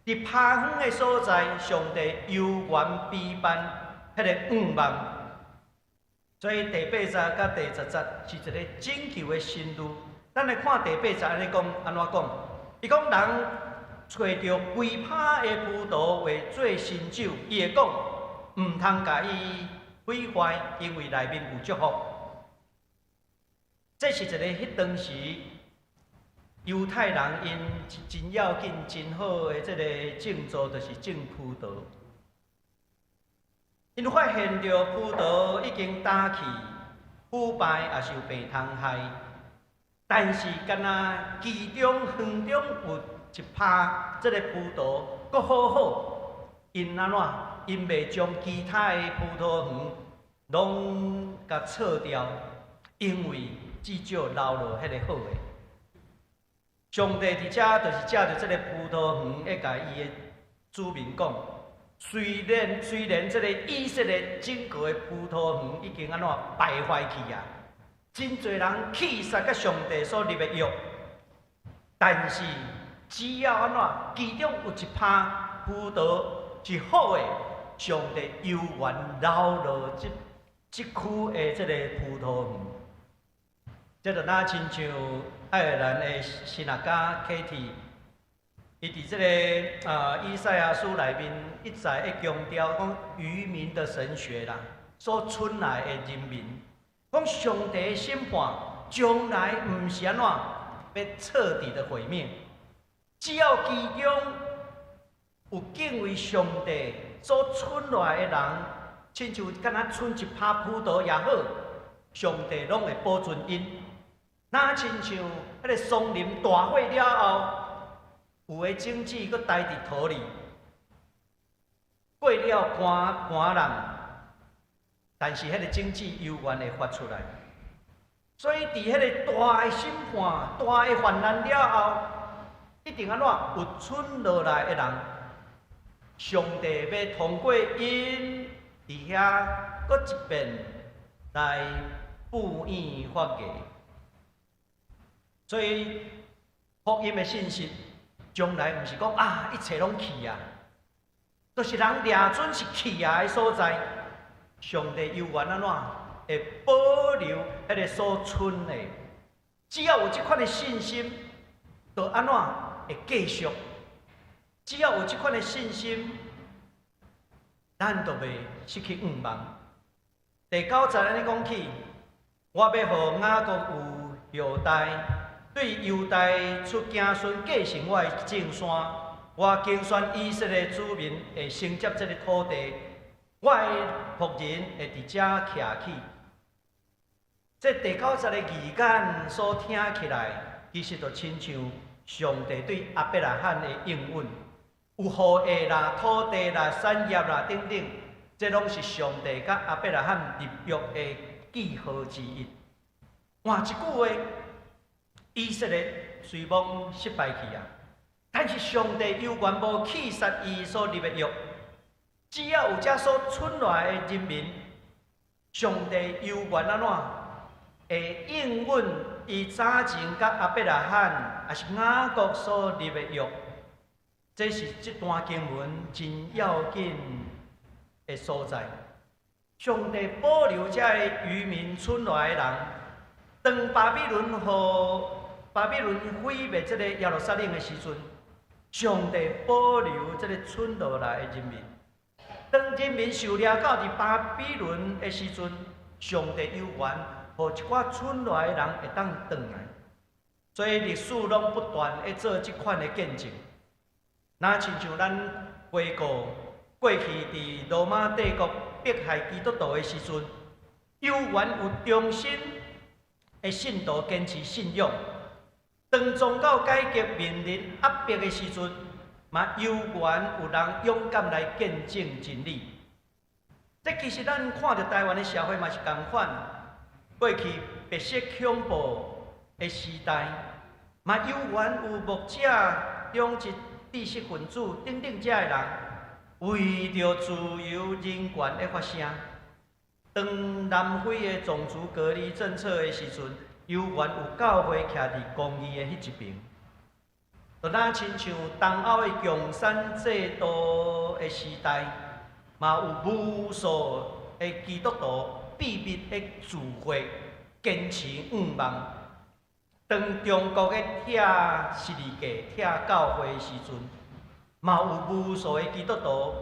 伫趴远的所在，上帝犹原陪伴迄个愿望。所以第8节甲第10节是一个拯救的新路。咱来看第8节安尼讲，安怎讲？伊讲人。找到规拍的葡萄为做新酒，伊会讲毋通甲伊毁坏，因为内面有祝福。这是一个迄当时犹太人因真要紧、真好的这个种作，就是种葡萄。因发现到葡萄已经打去、腐败，也是有病虫害，但是敢若其中园中有一拍这个葡萄，阁好好，因安怎？因袂将其他的葡萄园拢甲撤掉，因为至少留落迄个好的。上帝伫遮就是借着这个葡萄园，会甲伊的主民讲，虽然这个以色列整个的葡萄园已经安怎败坏去啊，真侪人气杀甲上帝所立的约，但是只要安怎，其中有一趴葡萄是好的，上帝犹原留落这区的这个葡萄园。这就那亲像爱尔兰的神学家 Katie， 伊伫这个以赛亚书内面一再会强调讲渔民的神学啦，所存来的人民，讲上帝的审判将来毋是安怎要彻底的毁灭，只要其中有敬畏上帝所存来的人，亲像敢若剩一拍葡萄也好，上帝拢会保存因。那亲像迄个松林大火了后，有的种子佫待伫土里，过了寒冷，但是迄个种子犹原会发出来。所以伫迄个大的审判、大的患难了后，一定安怎有剩落来的人，上帝要通过因伫遐佫一遍来布衣发芽。所以福音的信息，将来毋是讲一切拢去啊，都是人抓准是去啊的所在，上帝犹原安怎会保留迄个所存的。只要有这款的信心，就安怎会继续。只要有这款的信心，咱就袂失去盼望。第9节安尼讲起，我要予雅各有后代。对犹大出子孙继承我的正山，我竞选以色列子民会承接这个土地，我的仆人会伫遮徛起。这第9节的语言所听起来，其实就亲像上帝对亚伯拉罕的应允，有雨下啦、土地啦、产业啦等等，这拢是上帝甲亚伯拉罕立约的记号之一。换一句话，以色列虽然失败去啊，但是上帝犹原无弃杀伊所立的约。只要有这所存来的人民，上帝犹原安怎会应允伊早前甲亚伯拉罕也是雅各所立的约。这是这段经文真要紧的所在。上帝保留这个渔民存来的人，当巴比伦毁灭这个耶路撒冷的时阵，上帝保留这个存落来的人民。当人民受掠到伫巴比伦的时阵，上帝犹原互一寡存落来的人会当转来。所以历史拢不断会做这款的见证。那亲像咱回顾过去伫罗马帝国迫害基督徒的时阵，犹原有忠心的信徒坚持信仰。当宗教改革面临压迫的时阵，嘛犹原有人勇敢来见证真理。这其实咱看到台湾的社会嘛是同款。过去白色恐怖的时代，嘛犹原有牧者、中级知识分子等等这的人，为着自由人权的发声。当南非的种族隔离政策的时阵，犹原有教会徛伫公义的迄一边，就那亲像东欧的共产制度的时代，嘛有无数的基督徒秘密的聚会，坚持仰望。当中国的拆十字架、拆教会的时阵，嘛有无数的基督徒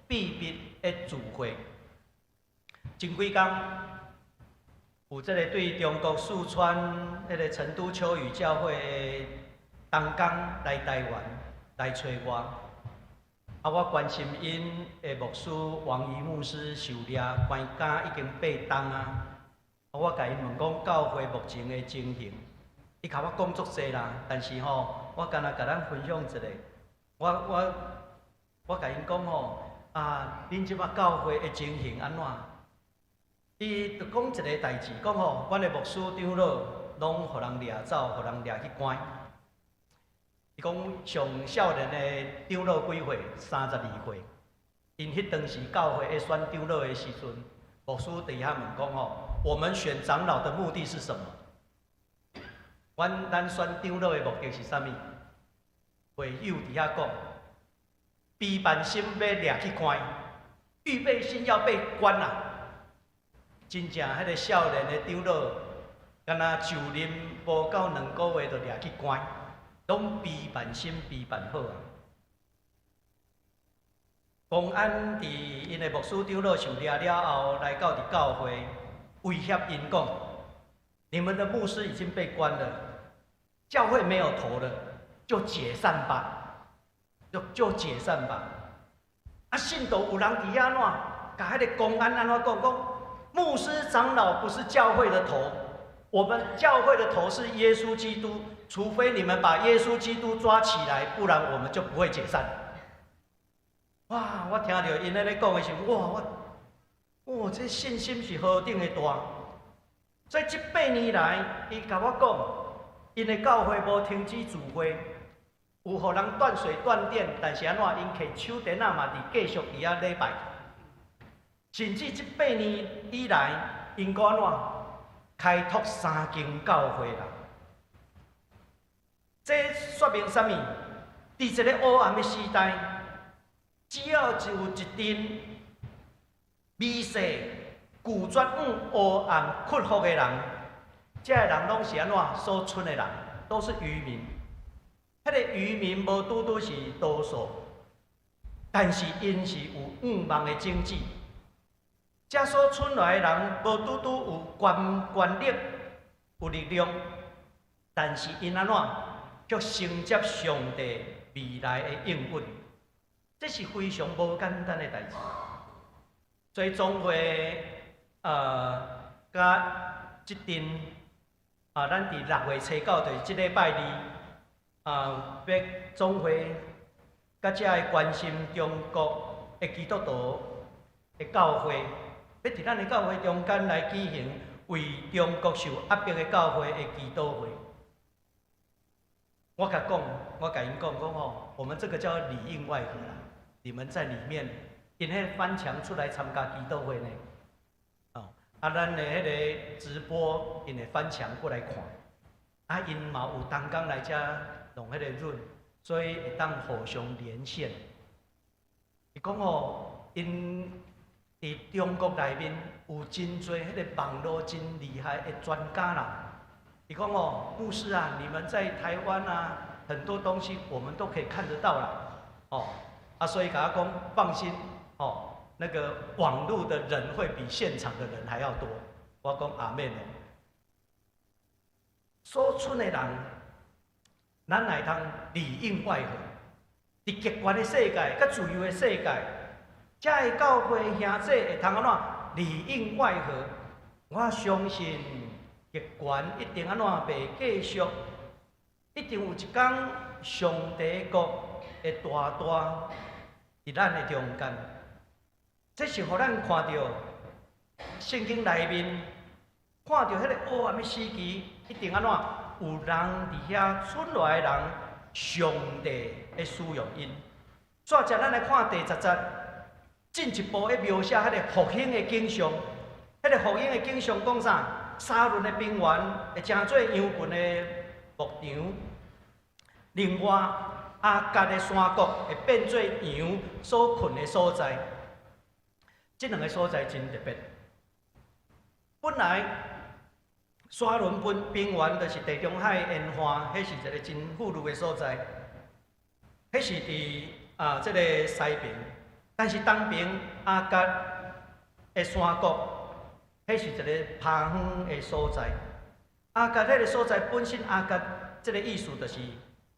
秘密的聚会。前几天，有这个对中国四川迄个成都秋雨教会的同工来台湾来找我，我关心因的牧师王怡牧师受掠，关监已经8冬啊。我甲因问讲教会目前的情形，伊甲我讲足济啦，但是我干那甲咱分享一下。我甲因讲恁即摆教会的情形安怎？伊就讲一个代志，讲阮的牧师长老拢互人掠走，互人掠去关。伊讲上少年的长老几岁？32岁。因迄当时教会咧选长老的时阵，牧师伫遐问讲吼，我们选长老的目的是什么？咱选长老的目的是啥物？会友伫遐讲，备办心要掠去关，预备心要被关啦。真正迄个少年的长老，敢若就任无到2个月就掠去关，拢备办心备办好啊。公安伫因的牧师长老受掠了后，来到伫教会威胁因讲：你们的牧师已经被关了，教会没有头了，就解散吧，就解散吧。啊，信徒有人伫遐怎？甲迄个公安安怎讲？讲牧师长老不是教会的头，我们教会的头是耶稣基督，除非你们把耶稣基督抓起来，不然我们就不会解散。哇！我听到因安尼讲的时候，哇，这信心是何等的大！所以这8年来，伊甲我讲，因的教会无停止聚会，有互人断水断电，但是安怎因摕手电仔嘛伫继续伫遐礼拜。甚至这8年以来，因阁安怎开拓3间教会啦？这说明啥物？伫一个黑暗的时代。只要有一群微细、拒绝黑暗屈服的人，这个人拢是安怎所存的人，都是渔民。迄个渔民无拄拄是多数，但是因是有5万的经济。这所存来的人无拄拄有权力、有力量，但是因安怎却承接上帝未来的应允。这是非常无简单的代志，所以总会甲即阵咱伫6月初9，就是即礼拜2，要总会甲遮个关心中国的基督徒的教会，要伫咱的教会中间来举行为中国受压迫的教会的祈祷会。我甲因讲吼，我们这个叫里应外合啦。你们在里面，因迄翻墙出来参加祈祷会呢，咱的迄个直播，因会翻墙过来看，因嘛有当工来遮弄迄个润，所以会当互相连线。伊讲吼，因伫中国内面有真侪迄个网络真厉害的专家啦。伊讲哦，牧师啊，你们在台湾啊，很多东西我们都可以看得到啦，所以甲我讲放心，那个网络的人会比现场的人还要多。我讲阿们哦。所存的人，咱来通里应外合，伫极权的世界、甲自由的世界，才会教会兄弟会通安怎里应外合。我相信极权一定安怎袂继续，一定有一天上帝国会大大。伫咱的中间，这是互咱看到圣经内面，看到迄个黑暗的时期，一定安怎有人伫遐存来的人，上帝会使用因。再者，咱来看第10节，进一步咧描写迄个复兴的景象。迄个复兴的景象讲啥？沙仑的平原会成做羊群的牧场，另外。阿甲的山谷会变做羊所困的所在，这2个所在真特别。本来沙仑平原就是地中海沿岸，迄是一个真富裕的所在，迄是伫这个西边。但是东边阿甲的山谷，迄是一个趴远的所在。阿甲迄个所在本身，阿甲这个意思就是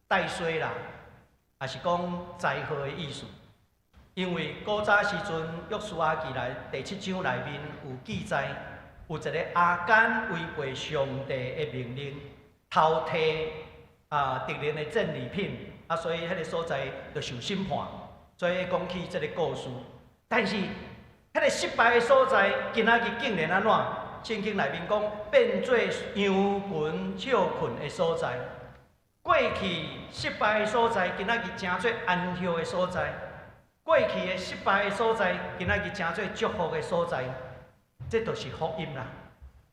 带水啦。也是讲灾祸的意思，因为古早时阵约书亚记来第7章内面有记载，有一个亚干违背上帝的命令，偷摕敌人的战利品，所以迄个所在就受审判，所以讲起这个故事。但是迄个失败的所在，今仔日竟然安怎？圣经内面讲变做羊群少群的所在，过去。失败的所在，今仔日成做安息的所在；过去的失败的所在，今仔日成做祝福的所在。这就是福音啦，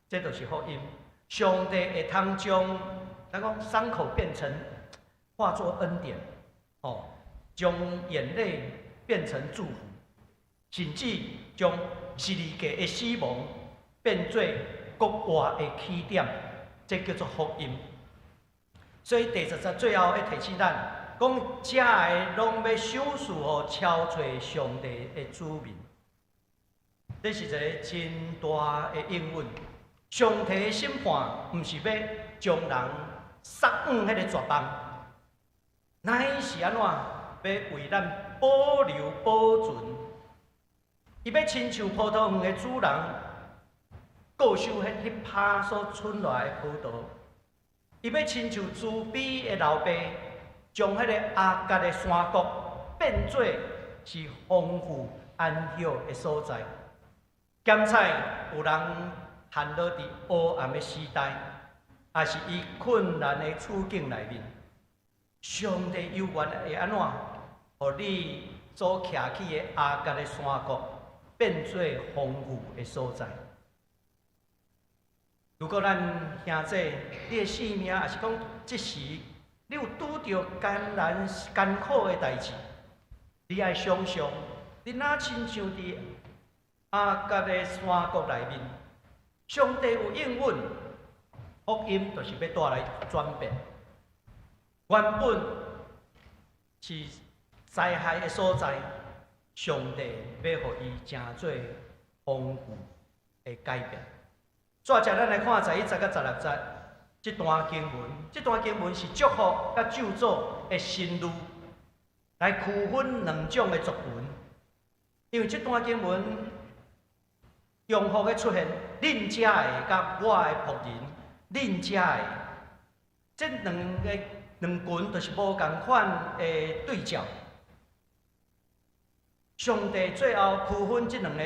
这就是福音。上帝会通将咱讲伤口变成化作恩典，哦，将眼泪变成祝福，甚至将十字架的死亡变做国外的起点，这叫做福音。所以第10最后要提醒咱，讲遮个拢要享受哦，超找上帝的子民。这是一个真大的应允。上帝的审判，毋是要将人杀往迄个绝望，乃是安怎？要为咱保留保存。伊要亲像葡萄园的主人，固守迄拍所存来的葡萄。伊要亲像慈悲的老爸，将迄个阿甲的山谷变做是丰富安息的所在。检采有人陷落伫黑暗的时代，也是伊困难的处境内面，上帝有缘会安怎，互你所徛起的阿甲的山谷变做丰富的所在？如果咱兄弟，你的性命，也是讲即时你有拄着艰苦的代志，你爱想想，你哪亲像伫阿甲的山谷内面，上帝有应允，福音就是要带来转变。原本是灾害的所在，上帝要互伊成做丰富的改变。接着咱来看11节到16节这段经文，这段经文是祝福甲咒诅的新路，来区分两种的族群。因为这段经文重复的出现，恁遮的甲我的仆人，恁遮的，这两群就是无共款的对照。上帝最后区分这两个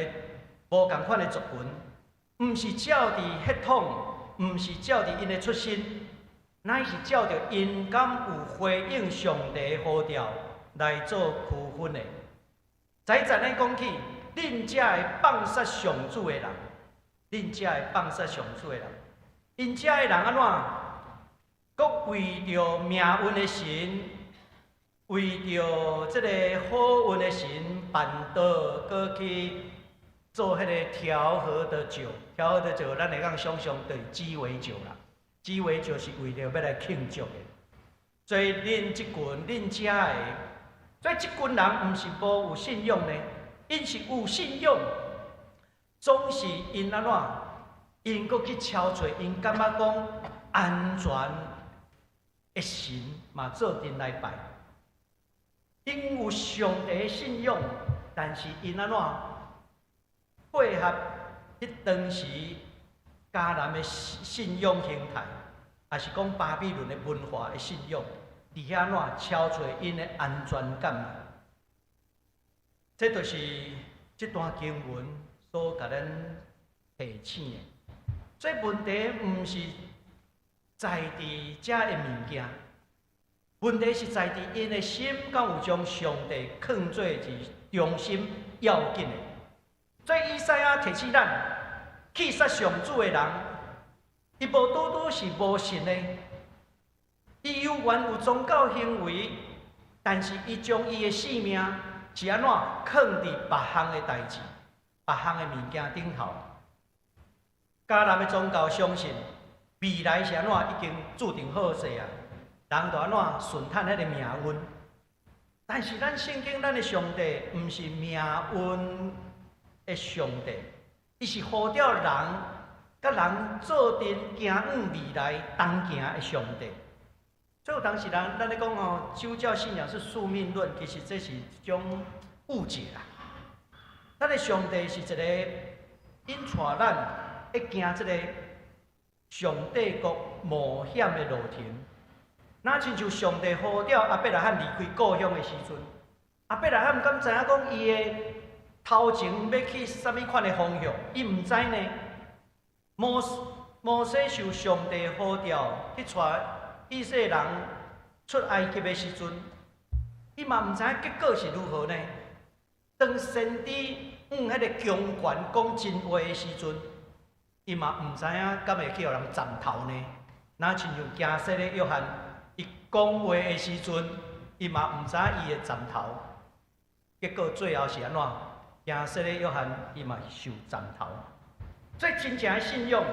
无共款的族群，毋是照伫血统，毋是照伫因的出身，乃是照着因敢有回应上帝的呼召来做区分的。再咱讲起，恁遮的放杀上主的人，恁遮的放杀上主的人，因遮的人安怎？搁为着命运的神，为着这个好运的神办道，搁去做迄个调和的酒。调和的酒，咱会讲想象就是鸡尾酒啦。鸡尾酒是为着要来庆祝的。所以恁即群，恁遮的，所以即群人毋是无有信仰呢，因是有信仰，总是因安怎？因搁去敲找，因感觉讲安全的神嘛做阵来拜。因有上帝的信仰，但是因安怎配合迄当时迦南的信仰形态，也是讲巴比伦的文化的信仰，伫遐安怎敲找因的安全感？这就是这段经文所甲咱提醒的。所以问题毋是在伫遮的物件，问题是在伫因的心，敢有将上帝放做是中心要紧的。所以以赛亚提醒咱，去杀上主的人，伊无拄拄是无信的，伊有缘有宗教行为，但是伊将伊的性命是安怎放伫别项的代志、别项的物件顶头。迦南的宗教相信未来是安怎已经注定好势啊，人就安怎顺趁迄个命运。但是咱圣经咱的上帝毋是命运的上帝，伊是呼召人甲人做阵行往未来同行的上帝。所以有当时咱咧讲哦，基督教信仰是宿命论，其实这是一种误解啦。咱的上帝是一个引带咱会行这个上帝国冒险的路程。那亲像上帝呼召亚伯拉罕离开故乡的时阵，亚伯拉罕毋敢知影讲伊的头前要去什么款的方向，伊毋知呢。摩西受上帝呼召去带以色列人出埃及的时阵，伊嘛毋知影结果是如何呢？当先知迄个强权讲真话的时阵，伊嘛毋知影敢会去互人斩头呢？那亲像加西的约翰，伊讲话的时阵，伊嘛毋知影伊会斩头。结果最后是安怎？加西的约翰伊嘛受斩头。所以真正的信仰，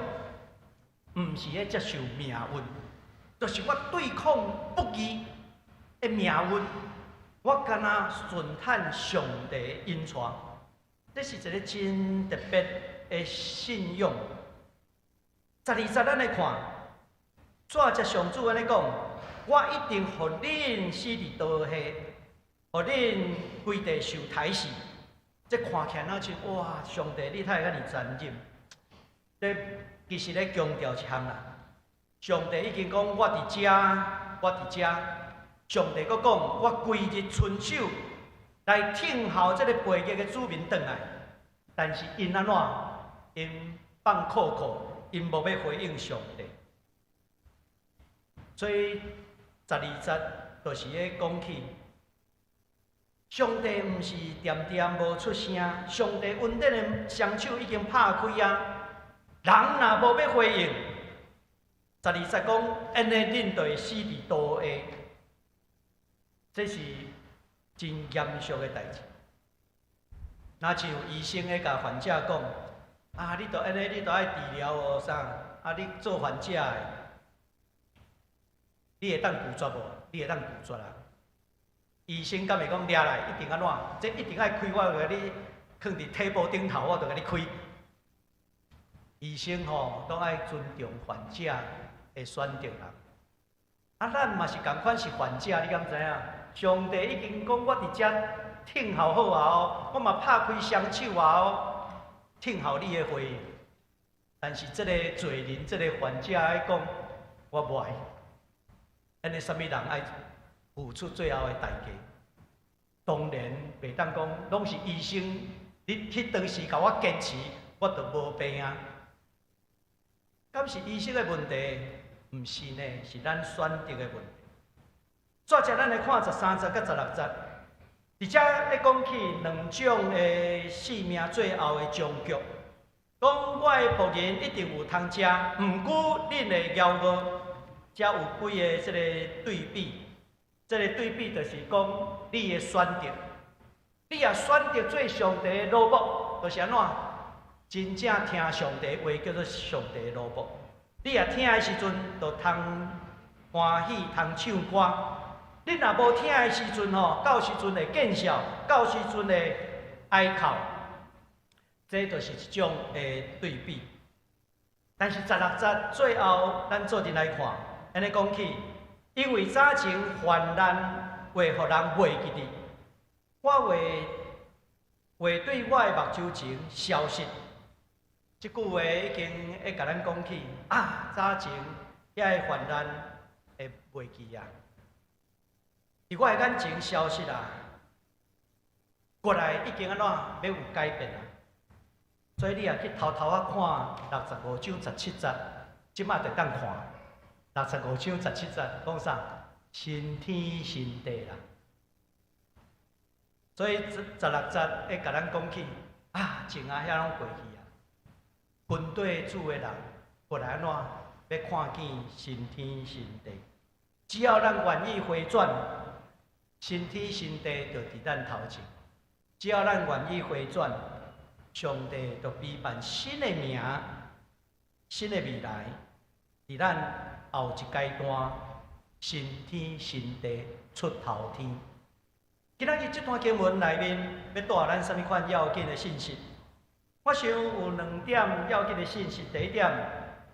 毋是咧接受命运，就是我对抗不义的命运，我敢若顺坦上帝的引带。这是一个真特别的信仰。12节咱来看，怎只上主安尼讲？我一定互恁死伫刀下，互恁规地受抬死。这看起来那像哇，上帝你太遐尼残忍。这其实咧强调一项啦，上帝已经讲我伫遮，我伫遮。上帝佫讲我规日伸手来听候这个背逆的子民转来，但是因安怎？因放酷酷，因无要回应上帝。所以12节就是咧讲起，上帝毋是恬恬无出声，上帝恩典的双手已经拍开啊！人若无要回应，12节讲，安尼恁就会死伫刀下，这是真严肃的代志。若像医生咧甲患者讲，啊，你着安尼，你着爱治疗哦啥？啊，你做患者的，你会当拒绝无？你会当拒绝啊？医生敢会讲抓来一定安怎？这一定爱开，我就甲你放伫体部顶头，我就甲你开。医生吼都爱尊重患者的选择啦。啊，咱嘛是共款是患者，你敢知影？上帝已经讲我伫遮听候好啊哦，我嘛拍开双手啊哦，听候你的回应。但是这个罪人，这个患者爱讲，我无爱。安尼什么人爱付出最后的代价？当然袂当讲，拢是医生，你迄当时甲我坚持，我就无病啊。敢是医生的问题？毋是呢，是咱选择的问题。再者，咱来看13节甲16节，伫遮咧讲起两种的性命最后的终局。讲我的仆人一定有通食，毋过恁的骄傲，遮有几个即个对比。即个对比就是讲你的选择，你也选择做上帝的奴仆，就是安怎？真正听上帝话叫做上帝的奴仆。你也听的时阵，就通欢喜，通唱歌。你若无听的时阵吼，到时阵会见笑，到时阵会哀哭。这就是一种的对比。但是16节最后，咱做阵来看，安尼讲起，因为早前患难会互人袂记你，我会对我的目睭前消失。即句话已经会甲咱讲起啊，早前遐个患难会袂记啊，伫我的眼前消失啊，过来已经安怎要有改变啊。所以你也去偷偷啊看65章17节，即马就当看65章17节讲啥？新天新地啦。所以16节会甲咱讲起啊，前啊遐拢过去啊。军队主的人，过来安怎要看见新天新地？只要咱愿意回转，新天新地就伫咱头前。只要咱愿意回转，上帝就备办新的名、新的未来，伫咱后一阶段新天新地出头天。今仔日这段经文内面要带咱什么款要紧的信息？我想有2点要紧的信息。第一点，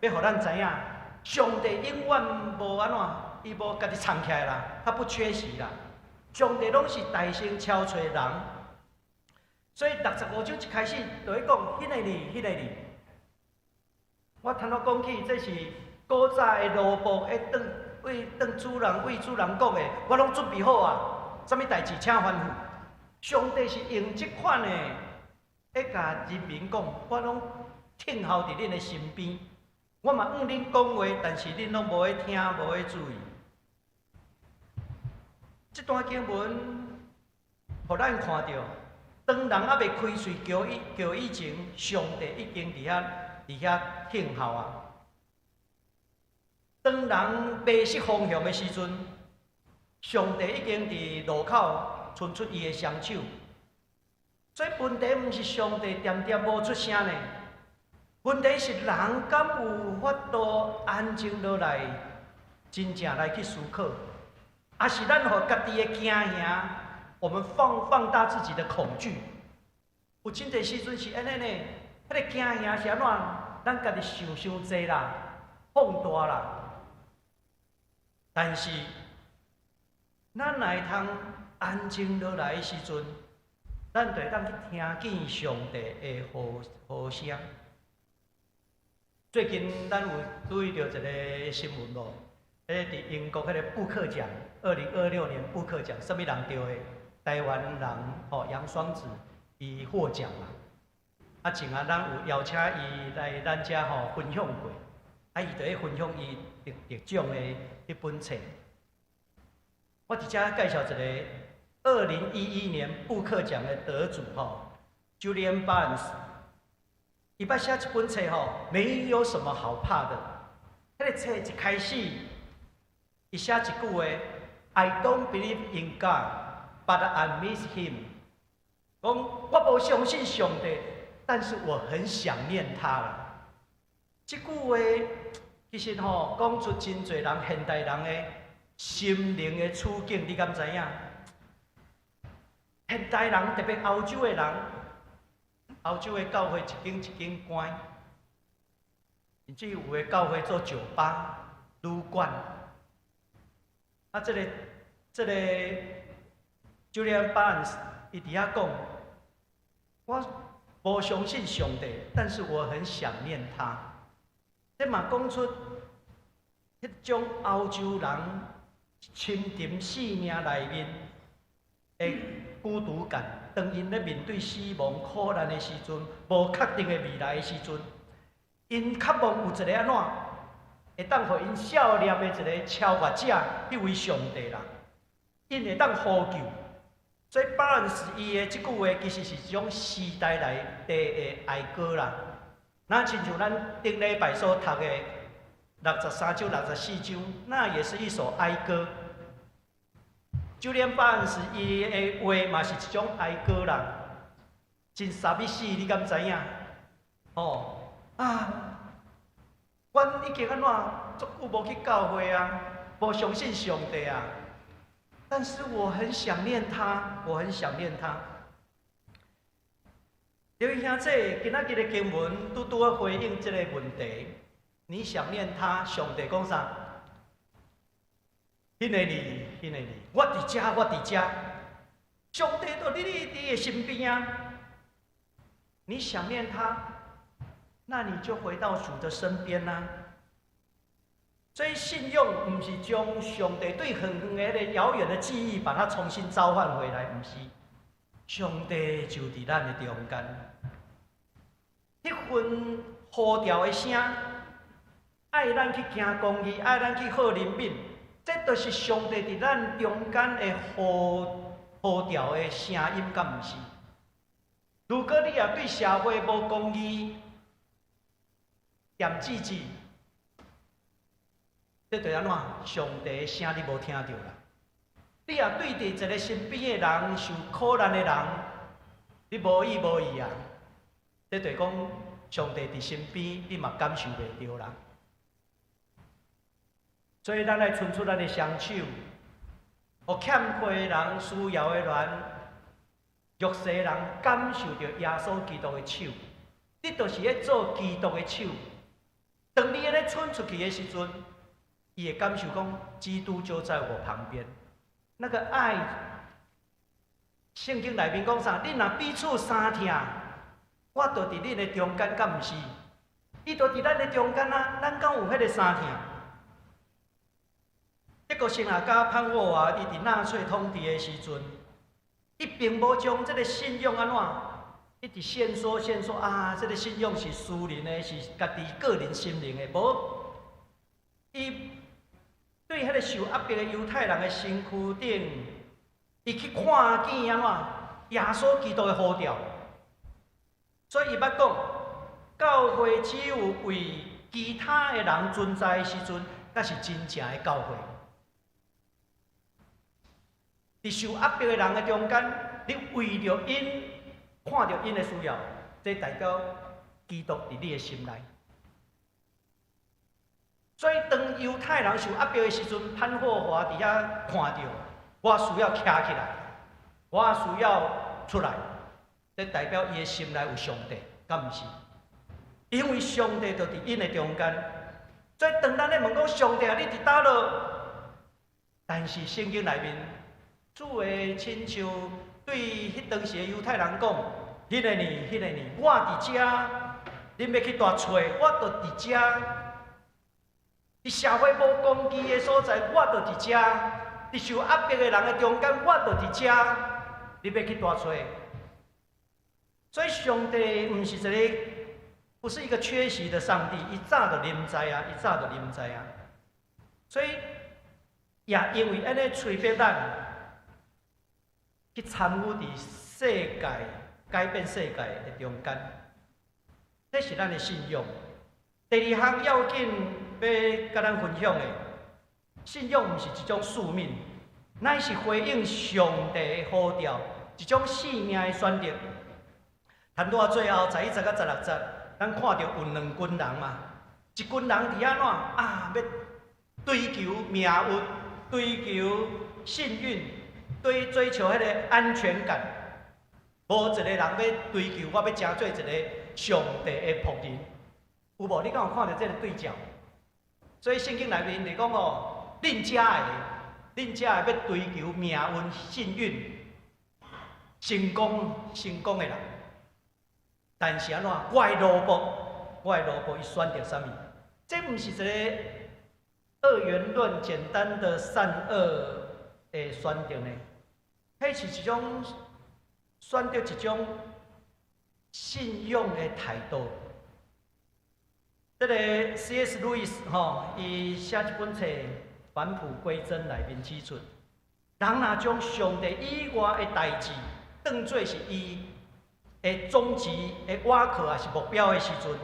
要互咱知影，上帝永远无安怎，伊无家己藏起来啦，他不缺席啦。上帝拢是大声敲找人，所以65章一开始就会讲迄个哩，迄个哩。我头仔讲起，这是古早的奴仆会当主人为主人讲的，我拢准备好啊，啥物代志请吩咐。上帝是用这款的。会甲人民讲，我拢听候伫恁的身边，我嘛恁讲话，但是恁拢无去听，无去注意。这段经文，互咱看到，当人还未开嘴叫以前，上帝已经伫遐听候啊。当人迷失方向的时阵，上帝已经伫路口伸出伊的双手。所以问题毋是上帝点点无出声呢，问题是人敢有法度安静落来，真正来去思考，还是咱互家己的惊吓，我们放大自己的恐惧。有真侪时阵是安尼呢，迄个惊吓是安怎？咱家己想伤济啦，放大啦。但是，咱来通安静落来的时阵，咱就会当去听见上帝的呼声。最近咱有注意到一个新闻无？迄伫英国迄个布克奖，2026年布克奖，什么人得的？台湾人杨双子伊获奖啦。啊，前啊，咱有邀请伊来咱遮分享过，啊，伊就去分享伊得奖的迄本册。我伫遮介绍一个2011年布克奖的得主Julian Barnes， 伊捌写一本册没有什么好怕的。迄个册一开始，伊写一句话 ：I don't believe in God, but I miss Him。讲我无相信上帝，但是我很想念他啦。这句话其实讲出真侪人现代人的心灵的处境，你敢知影？现代人特别欧洲的人，欧洲的教会一间一间关，甚至有的教会做酒吧、旅馆。啊，这个 Julian Barnes 伊伫遐讲，我无相信上帝，但是我很想念他。这嘛讲出迄种欧洲人深沉生命内面的孤独感。当因咧面对死亡苦难的时阵，无确定的未来的时阵，因渴望有一个安怎，会当互因少年的一个超越者，迄位上帝啦，因会当呼救。所以巴恩斯伊的即句话，其实是一种时代内的哀歌啦。那亲像咱顶礼拜所读的63章、64章，那也是一首哀歌。Julian Barnes伊的话嘛是一种哀歌啦，真傻逼死，你敢知影？阮已经安怎足久无去教会啊，无相信上帝啊，但是我很想念他，我很想念他。各位兄弟，今仔日的经文拄拄啊回应这个问题，你想念他，上帝讲啥？迄个你，我伫遮，我伫遮，上帝在你的身边啊。你想念他，那你就回到主的身边啦。所以信用不是将上帝对远远的遥远的记忆，把它重新召唤回来，不是。上帝就伫咱的中间，迄份呼召的声，爱咱去行公义，爱咱去好人民。这就是上帝伫咱中间的呼召的声音，敢毋是？如果你也对社会无公义、严志志，这就安怎？上帝的声你无听到啦。你也对伫一个身边的人受苦难的人，你无意啊，这就讲上帝伫身边，你嘛感受袂到啦。所以，咱来伸出咱的双手，互欠缺的人、需要的人、弱势的人感受到耶稣基督的手。你就是咧做基督的手。当你咧伸出去的时阵，伊会感受讲，基督就在我旁边。那个爱，圣经内面讲啥？你若彼此相疼，我就伫恁的中间，敢毋是？伊就伫咱的中间啊，咱敢有迄个相疼？德国圣雅加潘沃瓦，伊伫纳粹统治的时阵，伊并无将这个信仰安怎一直限缩啊，这个信仰是私人的，是家己个人心灵的，无。伊对迄个受压迫的犹太人的身躯顶伊去看见安怎耶稣基督的呼召，所以伊捌讲，教会只有为其他的人存在的时阵，才是真正的教会。伫受压迫的人的中间，你为着因看着因的需要，这代表基督伫你的心内。所以，当犹太人受压迫的时阵，潘霍华伫遐看到，我需要徛起来，我需要出来，这代表伊的心内有上帝，敢毋是？因为上帝就伫因的中间。所以，当咱咧问讲上帝啊，你伫倒落？但是圣经内面，主的亲像对迄当时的犹太人讲：迄个年，我伫遮，恁要去大找，我就伫遮。伫社会无公义的所在，我就伫遮；伫受压迫的人的中间，我就伫遮。你要去大找，所以上帝毋是一个，不是一个缺席的上帝，伊早就临在啊，伊早就临在啊。所以也因为安尼催逼咱去参与伫世界改变世界的中间，这是咱的信仰。第二项要紧。要甲咱分享的，信仰毋是一种宿命，乃是回应上帝的呼召，一种生命的选择。谈到最后11节到16节，咱看到有两群人嘛，一群人伫安怎啊？要追求命运，追求幸运，追求迄个安全感。无一个人要追求，我要成做一个上帝的仆人，有无？你敢有看到这个对照？所以圣经内面就讲哦，恁遮的要追求命运、幸运、成功的人，但是安怎？我的萝卜伊选择啥物？这毋是一个二元论简单的善恶的选择呢，迄是一种选择一种信仰的态度。这个 C.S. 路易斯伊写一本册《返璞归真》内面指出，人若将上帝以外的代志当作是伊的终极的瓦壳也是目标的时阵，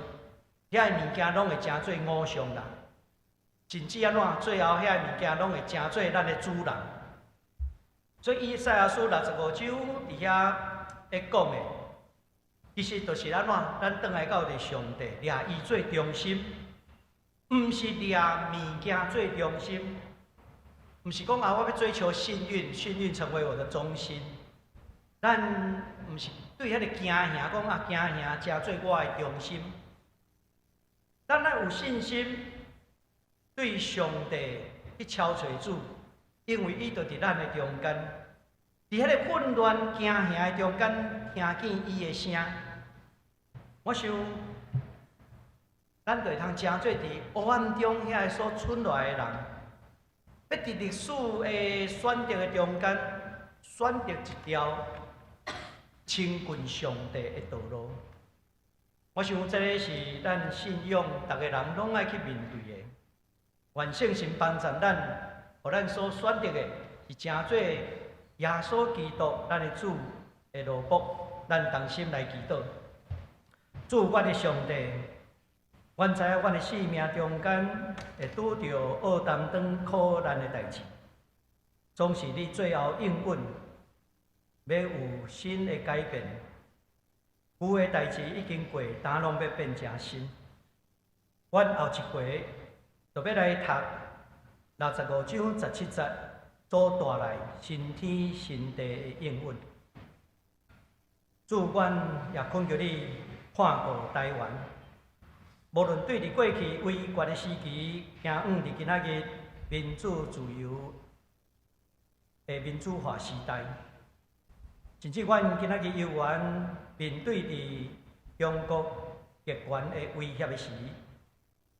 遐个物件拢会成做偶像人，甚至安怎？最后遐个物件拢会成做咱的主人。所以以赛亚书65章伫遐会讲的。其实就是安怎，咱倒来到伫上帝，掠伊做中心，毋是掠物件做中心，毋是讲啊，我要追求幸运，幸运成为我的中心。咱毋是对迄个惊吓讲啊，惊吓成做我的中心。咱有信心对上帝去敲找主，因为伊就伫咱的中间。伫迄个混乱惊吓的中间，听见伊的声，我想，咱就会通真做伫黑暗中遐个所存来的人，要伫历史的选择的中间，选择一条亲近上帝的道路。我想，这个是咱信仰逐个人拢爱去面对的。愿圣神帮助咱，互咱所选择的是真做耶稣基督，咱的主的罗卜，咱同心来祈祷。主，阮的上帝，阮知影阮的生命中间会拄着恶担当、苦难的代志，总是你最后应允，要有新的改变。旧的代志已经过，但拢要变成新。阮后一回就要来读65章17节。所带来新天新地的应允，主，阮也恳求你看顾台湾，无论对伫过去威权的时期，行往伫今仔日民主自由的民主化时代，甚至阮今仔日犹原面对伫中国极权的威胁的时，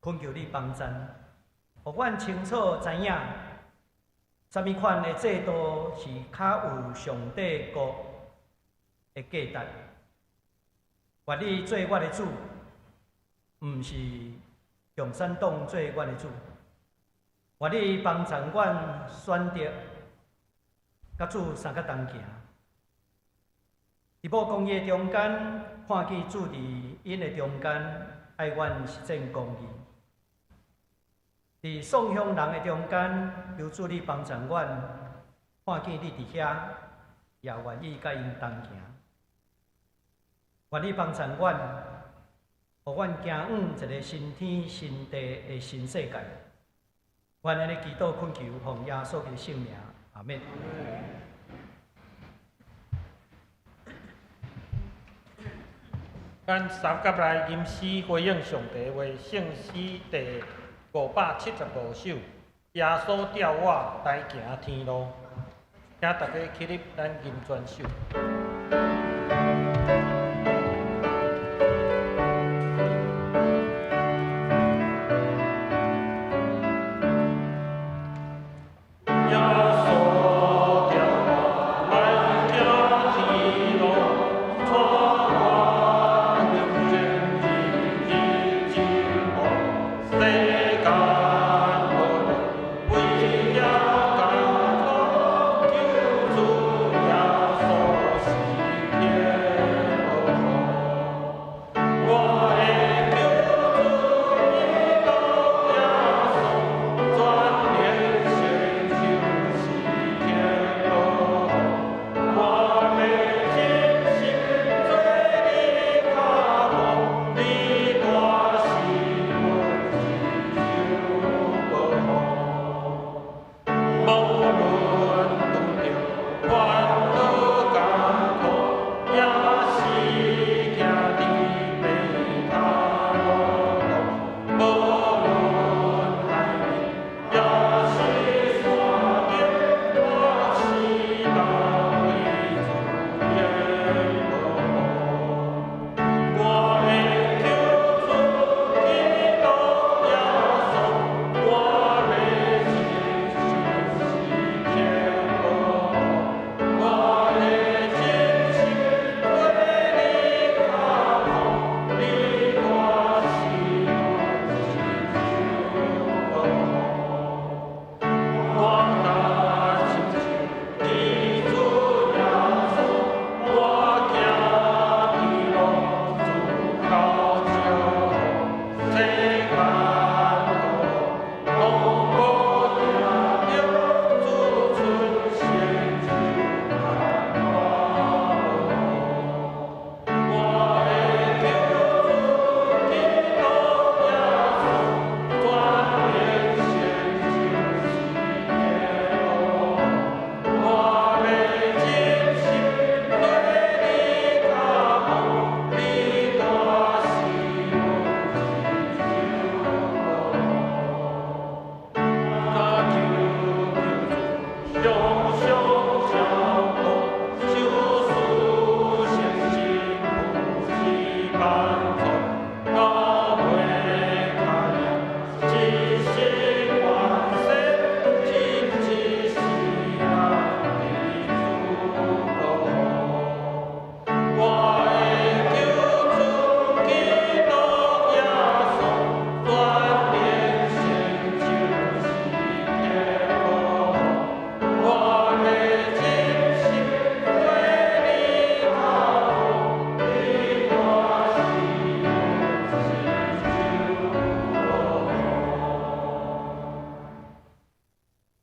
恳求你帮助，互阮清楚知影。什么款的制度是较有上帝国的价值？愿你做我的主，毋是共产党做我的主。愿你帮助阮选择，甲主相甲同行。伫某公义中间，看见主伫因的中间，爱愿实践公义。伫宋乡人的中间，求主你帮助阮，看见你伫遐，也愿意甲因同行。愿你帮助阮，互阮行往一个新天新地的新世界。愿安尼祈祷恳求，奉耶稣的圣名，阿免。咱三甲来吟诗回应上帝话，圣诗第575首。耶稣调我来行天路，请大家起立，咱吟全首。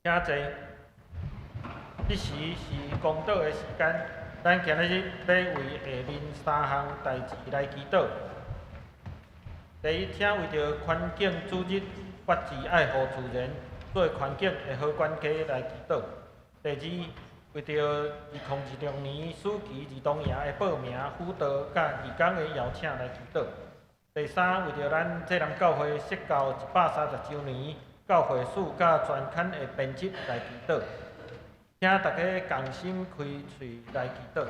请坐。这时是公道的时间，咱今日要为下面3项代志来祈祷。第一，请为着环境主日法治爱护自然，做环境的好管家来祈祷。第二，为着2026年暑期儿童营的报名、辅导甲义工的邀请来祈祷。第三，为着咱济南教会设教130周年，教会史甲专刊的编辑来祈祷。请大家共心开喙来祈祷。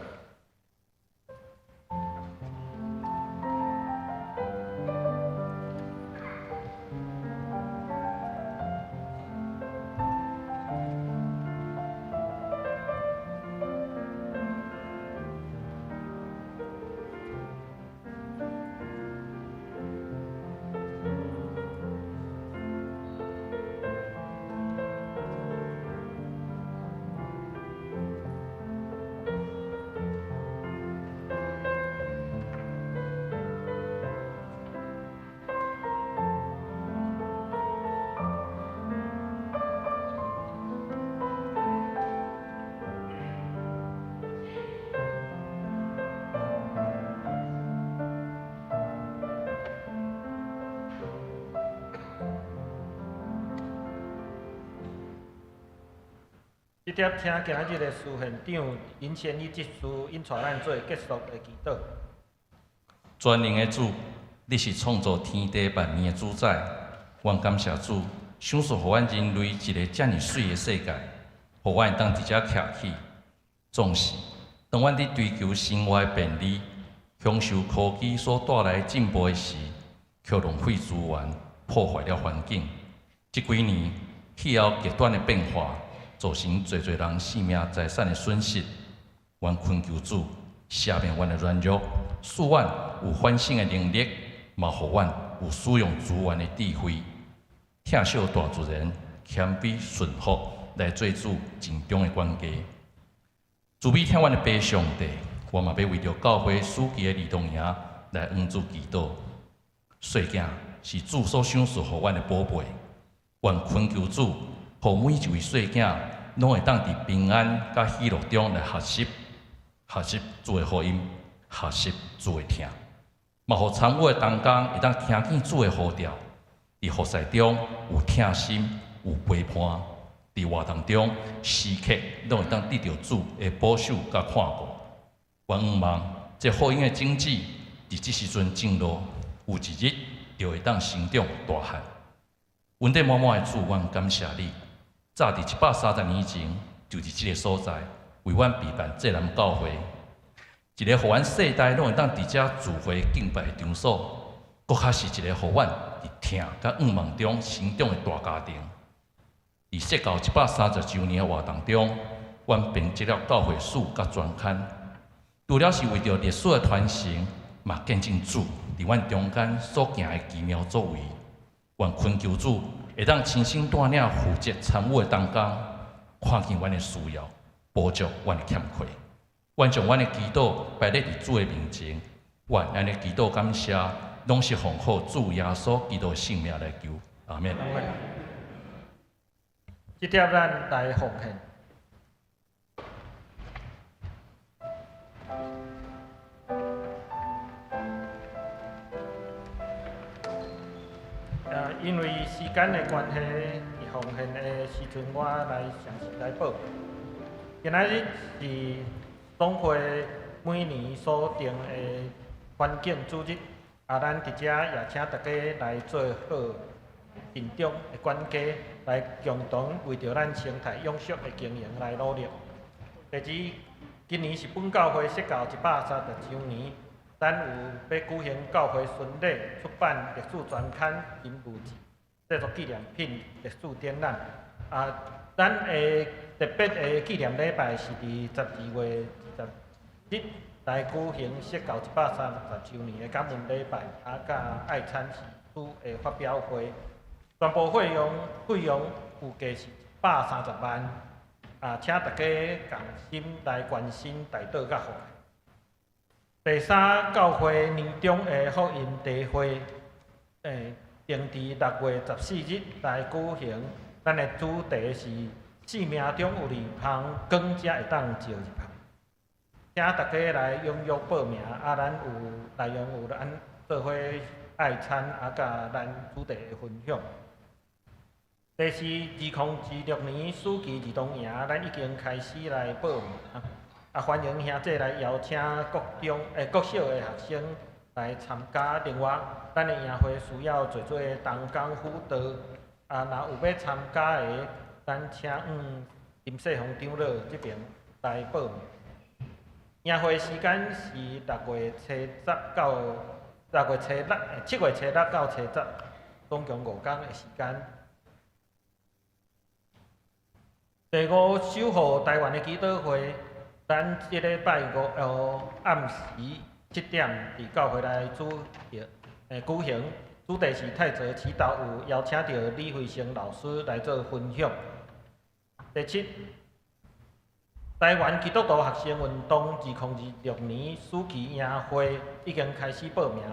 即贴请今仔日的事现长尹先义执事引带咱做结束的祈祷。全能的主，你是创造天地万物的主宰。阮感谢主，赏赐互阮人类一个遮尔水的世界，互阮会当伫遮徛起。总是，当阮伫追求生活的便利、享受科技所带来进步的时，却浪费资源，破坏了环境。即几年，气候极端的变化，造成侪人性命财产的损失。阮恳求主赦免阮的软弱，使阮有反省的能力，嘛互阮有使用资源的智慧。疼惜大自然，谦卑顺服，来做主尽忠的管家。慈悲听阮的爸上帝，我嘛要为着教会书记的儿童营来援助祈祷。细囝是主所赏赐互阮的宝贝，愿恳求主，互每一位细囝拢会当伫平安甲喜乐中来学习主的福音，学习主的听，嘛互参与的同工会当听见主的呼召，伫服侍中有疼心，有陪伴。伫活动中，时刻拢会当得到主的保守甲看顾。愿望这福音的种子，伫即时阵种落，有一日就会当成长大汉。恩典满满的主，阮感谢你。早伫130年前，就伫即个所在，为阮备办济南教会，一个互阮世代拢会当伫遮聚会敬拜的场所，搁较是一个互阮伫听甲望中成长的大家庭。伫设教130周年的活动中，阮编辑了教会史甲专刊，除了是为着历史的传承，嘛见证主伫阮中间所行的奇妙作为。愿恳求主会当亲身带领负责参与的同工，看见阮的需要，补足阮的欠缺。愿将阮的祈祷摆咧伫主的面前，愿安尼祈祷感谢，拢是奉靠主耶稣基督的性命来求。阿免。即贴咱来奉献。因为时间的关系，伫奉献的时阵，我来详细来报。今仔日是总会每年所定的环境主日，咱伫遮也请大家来做好慎重的管家，来共同为着咱生态永续的经营来努力。第二，今年是本教会设教130周年。咱有要举行教会巡礼、出版历史专刊、人物志、制作纪念品、历史展览。咱的特别的纪念礼拜是伫12月20日来举行设教130周年的感恩礼拜，甲爱餐事主的发表会，全部费用有价是130万。请大家共心来关心大岛甲福。第三，教会年终的福音茶会，定伫6月14日来举行。咱的主题是生命中有2项光，才会当照1项。请大家来踊跃报名，咱有内容有咱做伙爱餐，甲咱主题的分享。第四，2026年暑期儿童营，咱已经开始来报名。欢迎兄弟来邀请各小的学生来参加。另外，咱的营会需要做同工辅导。若有要参加的，咱请林世宏长老这边来报名。营会时间是7月初6到初10，总共5天的时间。第五，守护台湾的祈祷会。咱即礼拜5暗时7点伫教会内举行，主题是太泽祈祷，有邀请到李慧成老师来做分享。第七，台湾基督徒学生运动2026年暑期营会已经开始报名，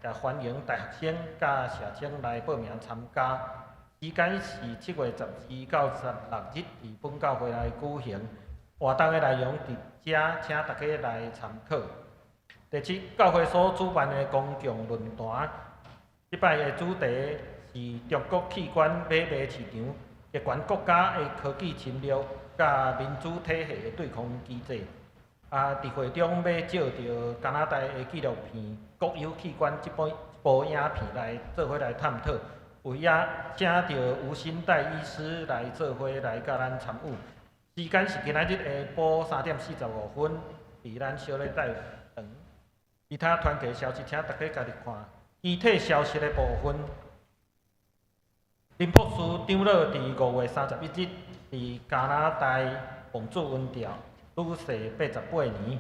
也欢迎大学生甲社青来报名参加。时间是7月12到16日伫本教会内举行。活动的内容伫遮，请大家来参考。第七，教会所主办的公共论坛，即摆的主题是中国器官买卖市场，有关国家的科技侵略，甲民主体系的对抗机制。伫会中要借着加拿大的纪录片《国有器官》这部影片来做伙来探讨，为请到吴欣岱医师来做伙来甲咱参与。时间是今仔日下晡3:45分，伫咱小礼大堂。其他团体消息，请大家家己看。具体消息的部分，林博士长老伫5月31日伫加拿大王子温调拄逝88年，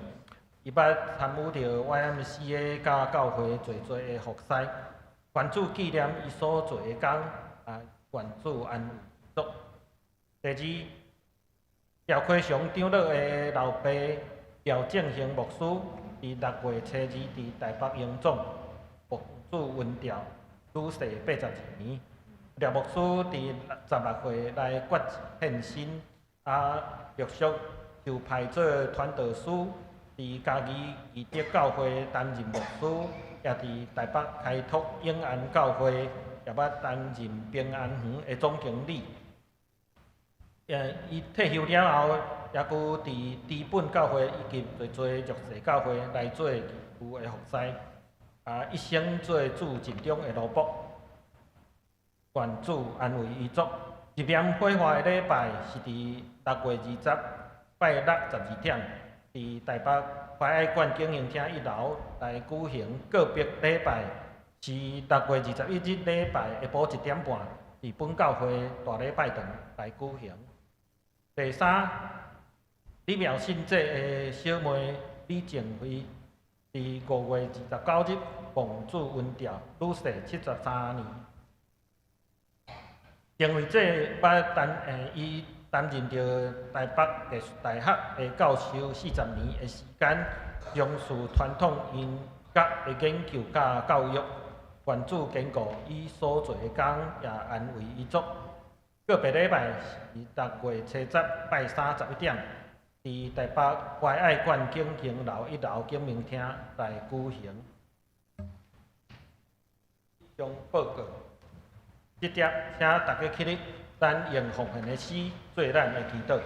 伊捌参与着 YMCA 甲教会侪侪的服侍，愿主纪念伊所做的工，愿主安慰祝。第二，廖奎祥长老的老爸廖正兴牧师伫6月初2伫台北荣总王子温调拄逝82年。廖牧师伫16岁来决献身，陆续就派做传道师，伫嘉义义德教会担任牧师，也伫台北开拓永安教会，也捌担任平安园的总经理。伊退休了后，也佮伫资本教会以及侪侪弱势教会来做义务的服侍，一生做主尽忠的奴仆。愿主安慰伊祝。入念火化的礼拜是伫6月20拜六12点，伫台北怀爱馆经营厅1楼来举行个别礼拜，是6月21日礼拜下晡1点半，伫本教会大礼拜堂来举行。第三，李苗信姐的小妹李静辉，伫5月29日王子温调女婿73年。因为这捌伊担任着台北艺术大学的教授40年的时间，从事传统音乐的研究甲教育。愿主坚固伊所做的工，也安慰伊祝。个别礼拜是6月初10拜3 11点，伫台北怀爱馆景行楼1楼景明厅来举行。将报告。这点，请大家起立，咱用奉献的诗做咱的祈祷。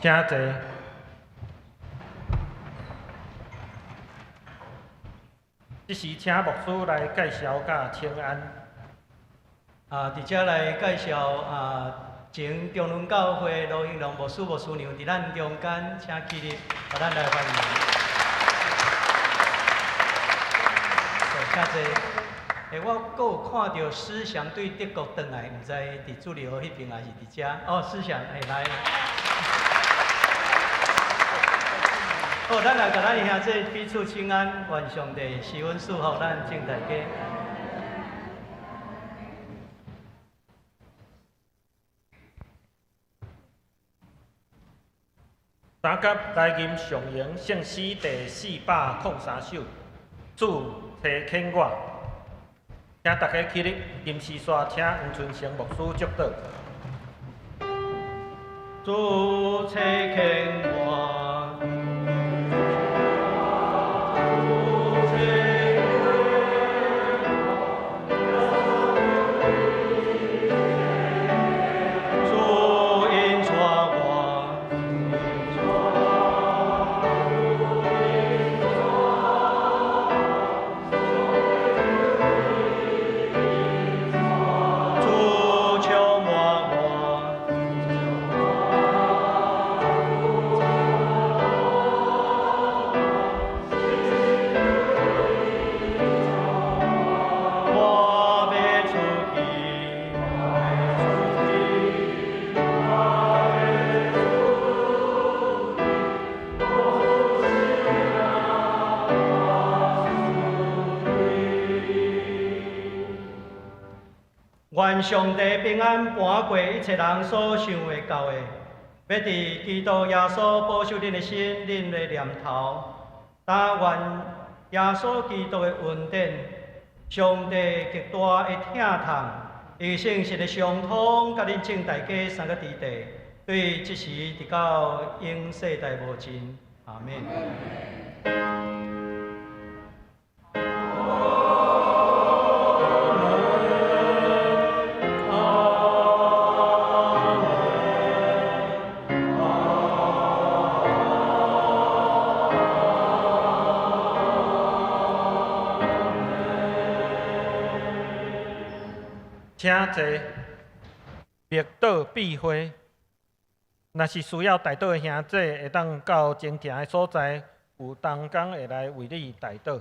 请坐。这时，请牧师来介绍甲请安。伫遮来介绍前中仑教会罗兴龙牧师娘伫咱中间，请起立，互咱来欢迎。请坐。我阁有看到思祥对德国转来，毋知伫主理学迄边还是伫遮？哦，思祥，来。好，咱来甲咱兄弟彼此请安，愿上帝施恩赐福咱正大家。三甲来吟上营圣诗第403首，主提醒我，请大家起立，吟诗刷，请黄春成牧师祝祷。主提醒我。愿上帝平安搬过一切人所想会到的，要伫基督耶稣保守恁的心、恁的念头。但愿耶稣基督的恩典、上帝极大的疼痛、与圣神的相通，甲恁正大家三个伫地，对即时直到永世代无尽。阿免。请坐，密道避讳。若是需要代祷的兄弟，会当到前行的所在，有同工会来为你代祷。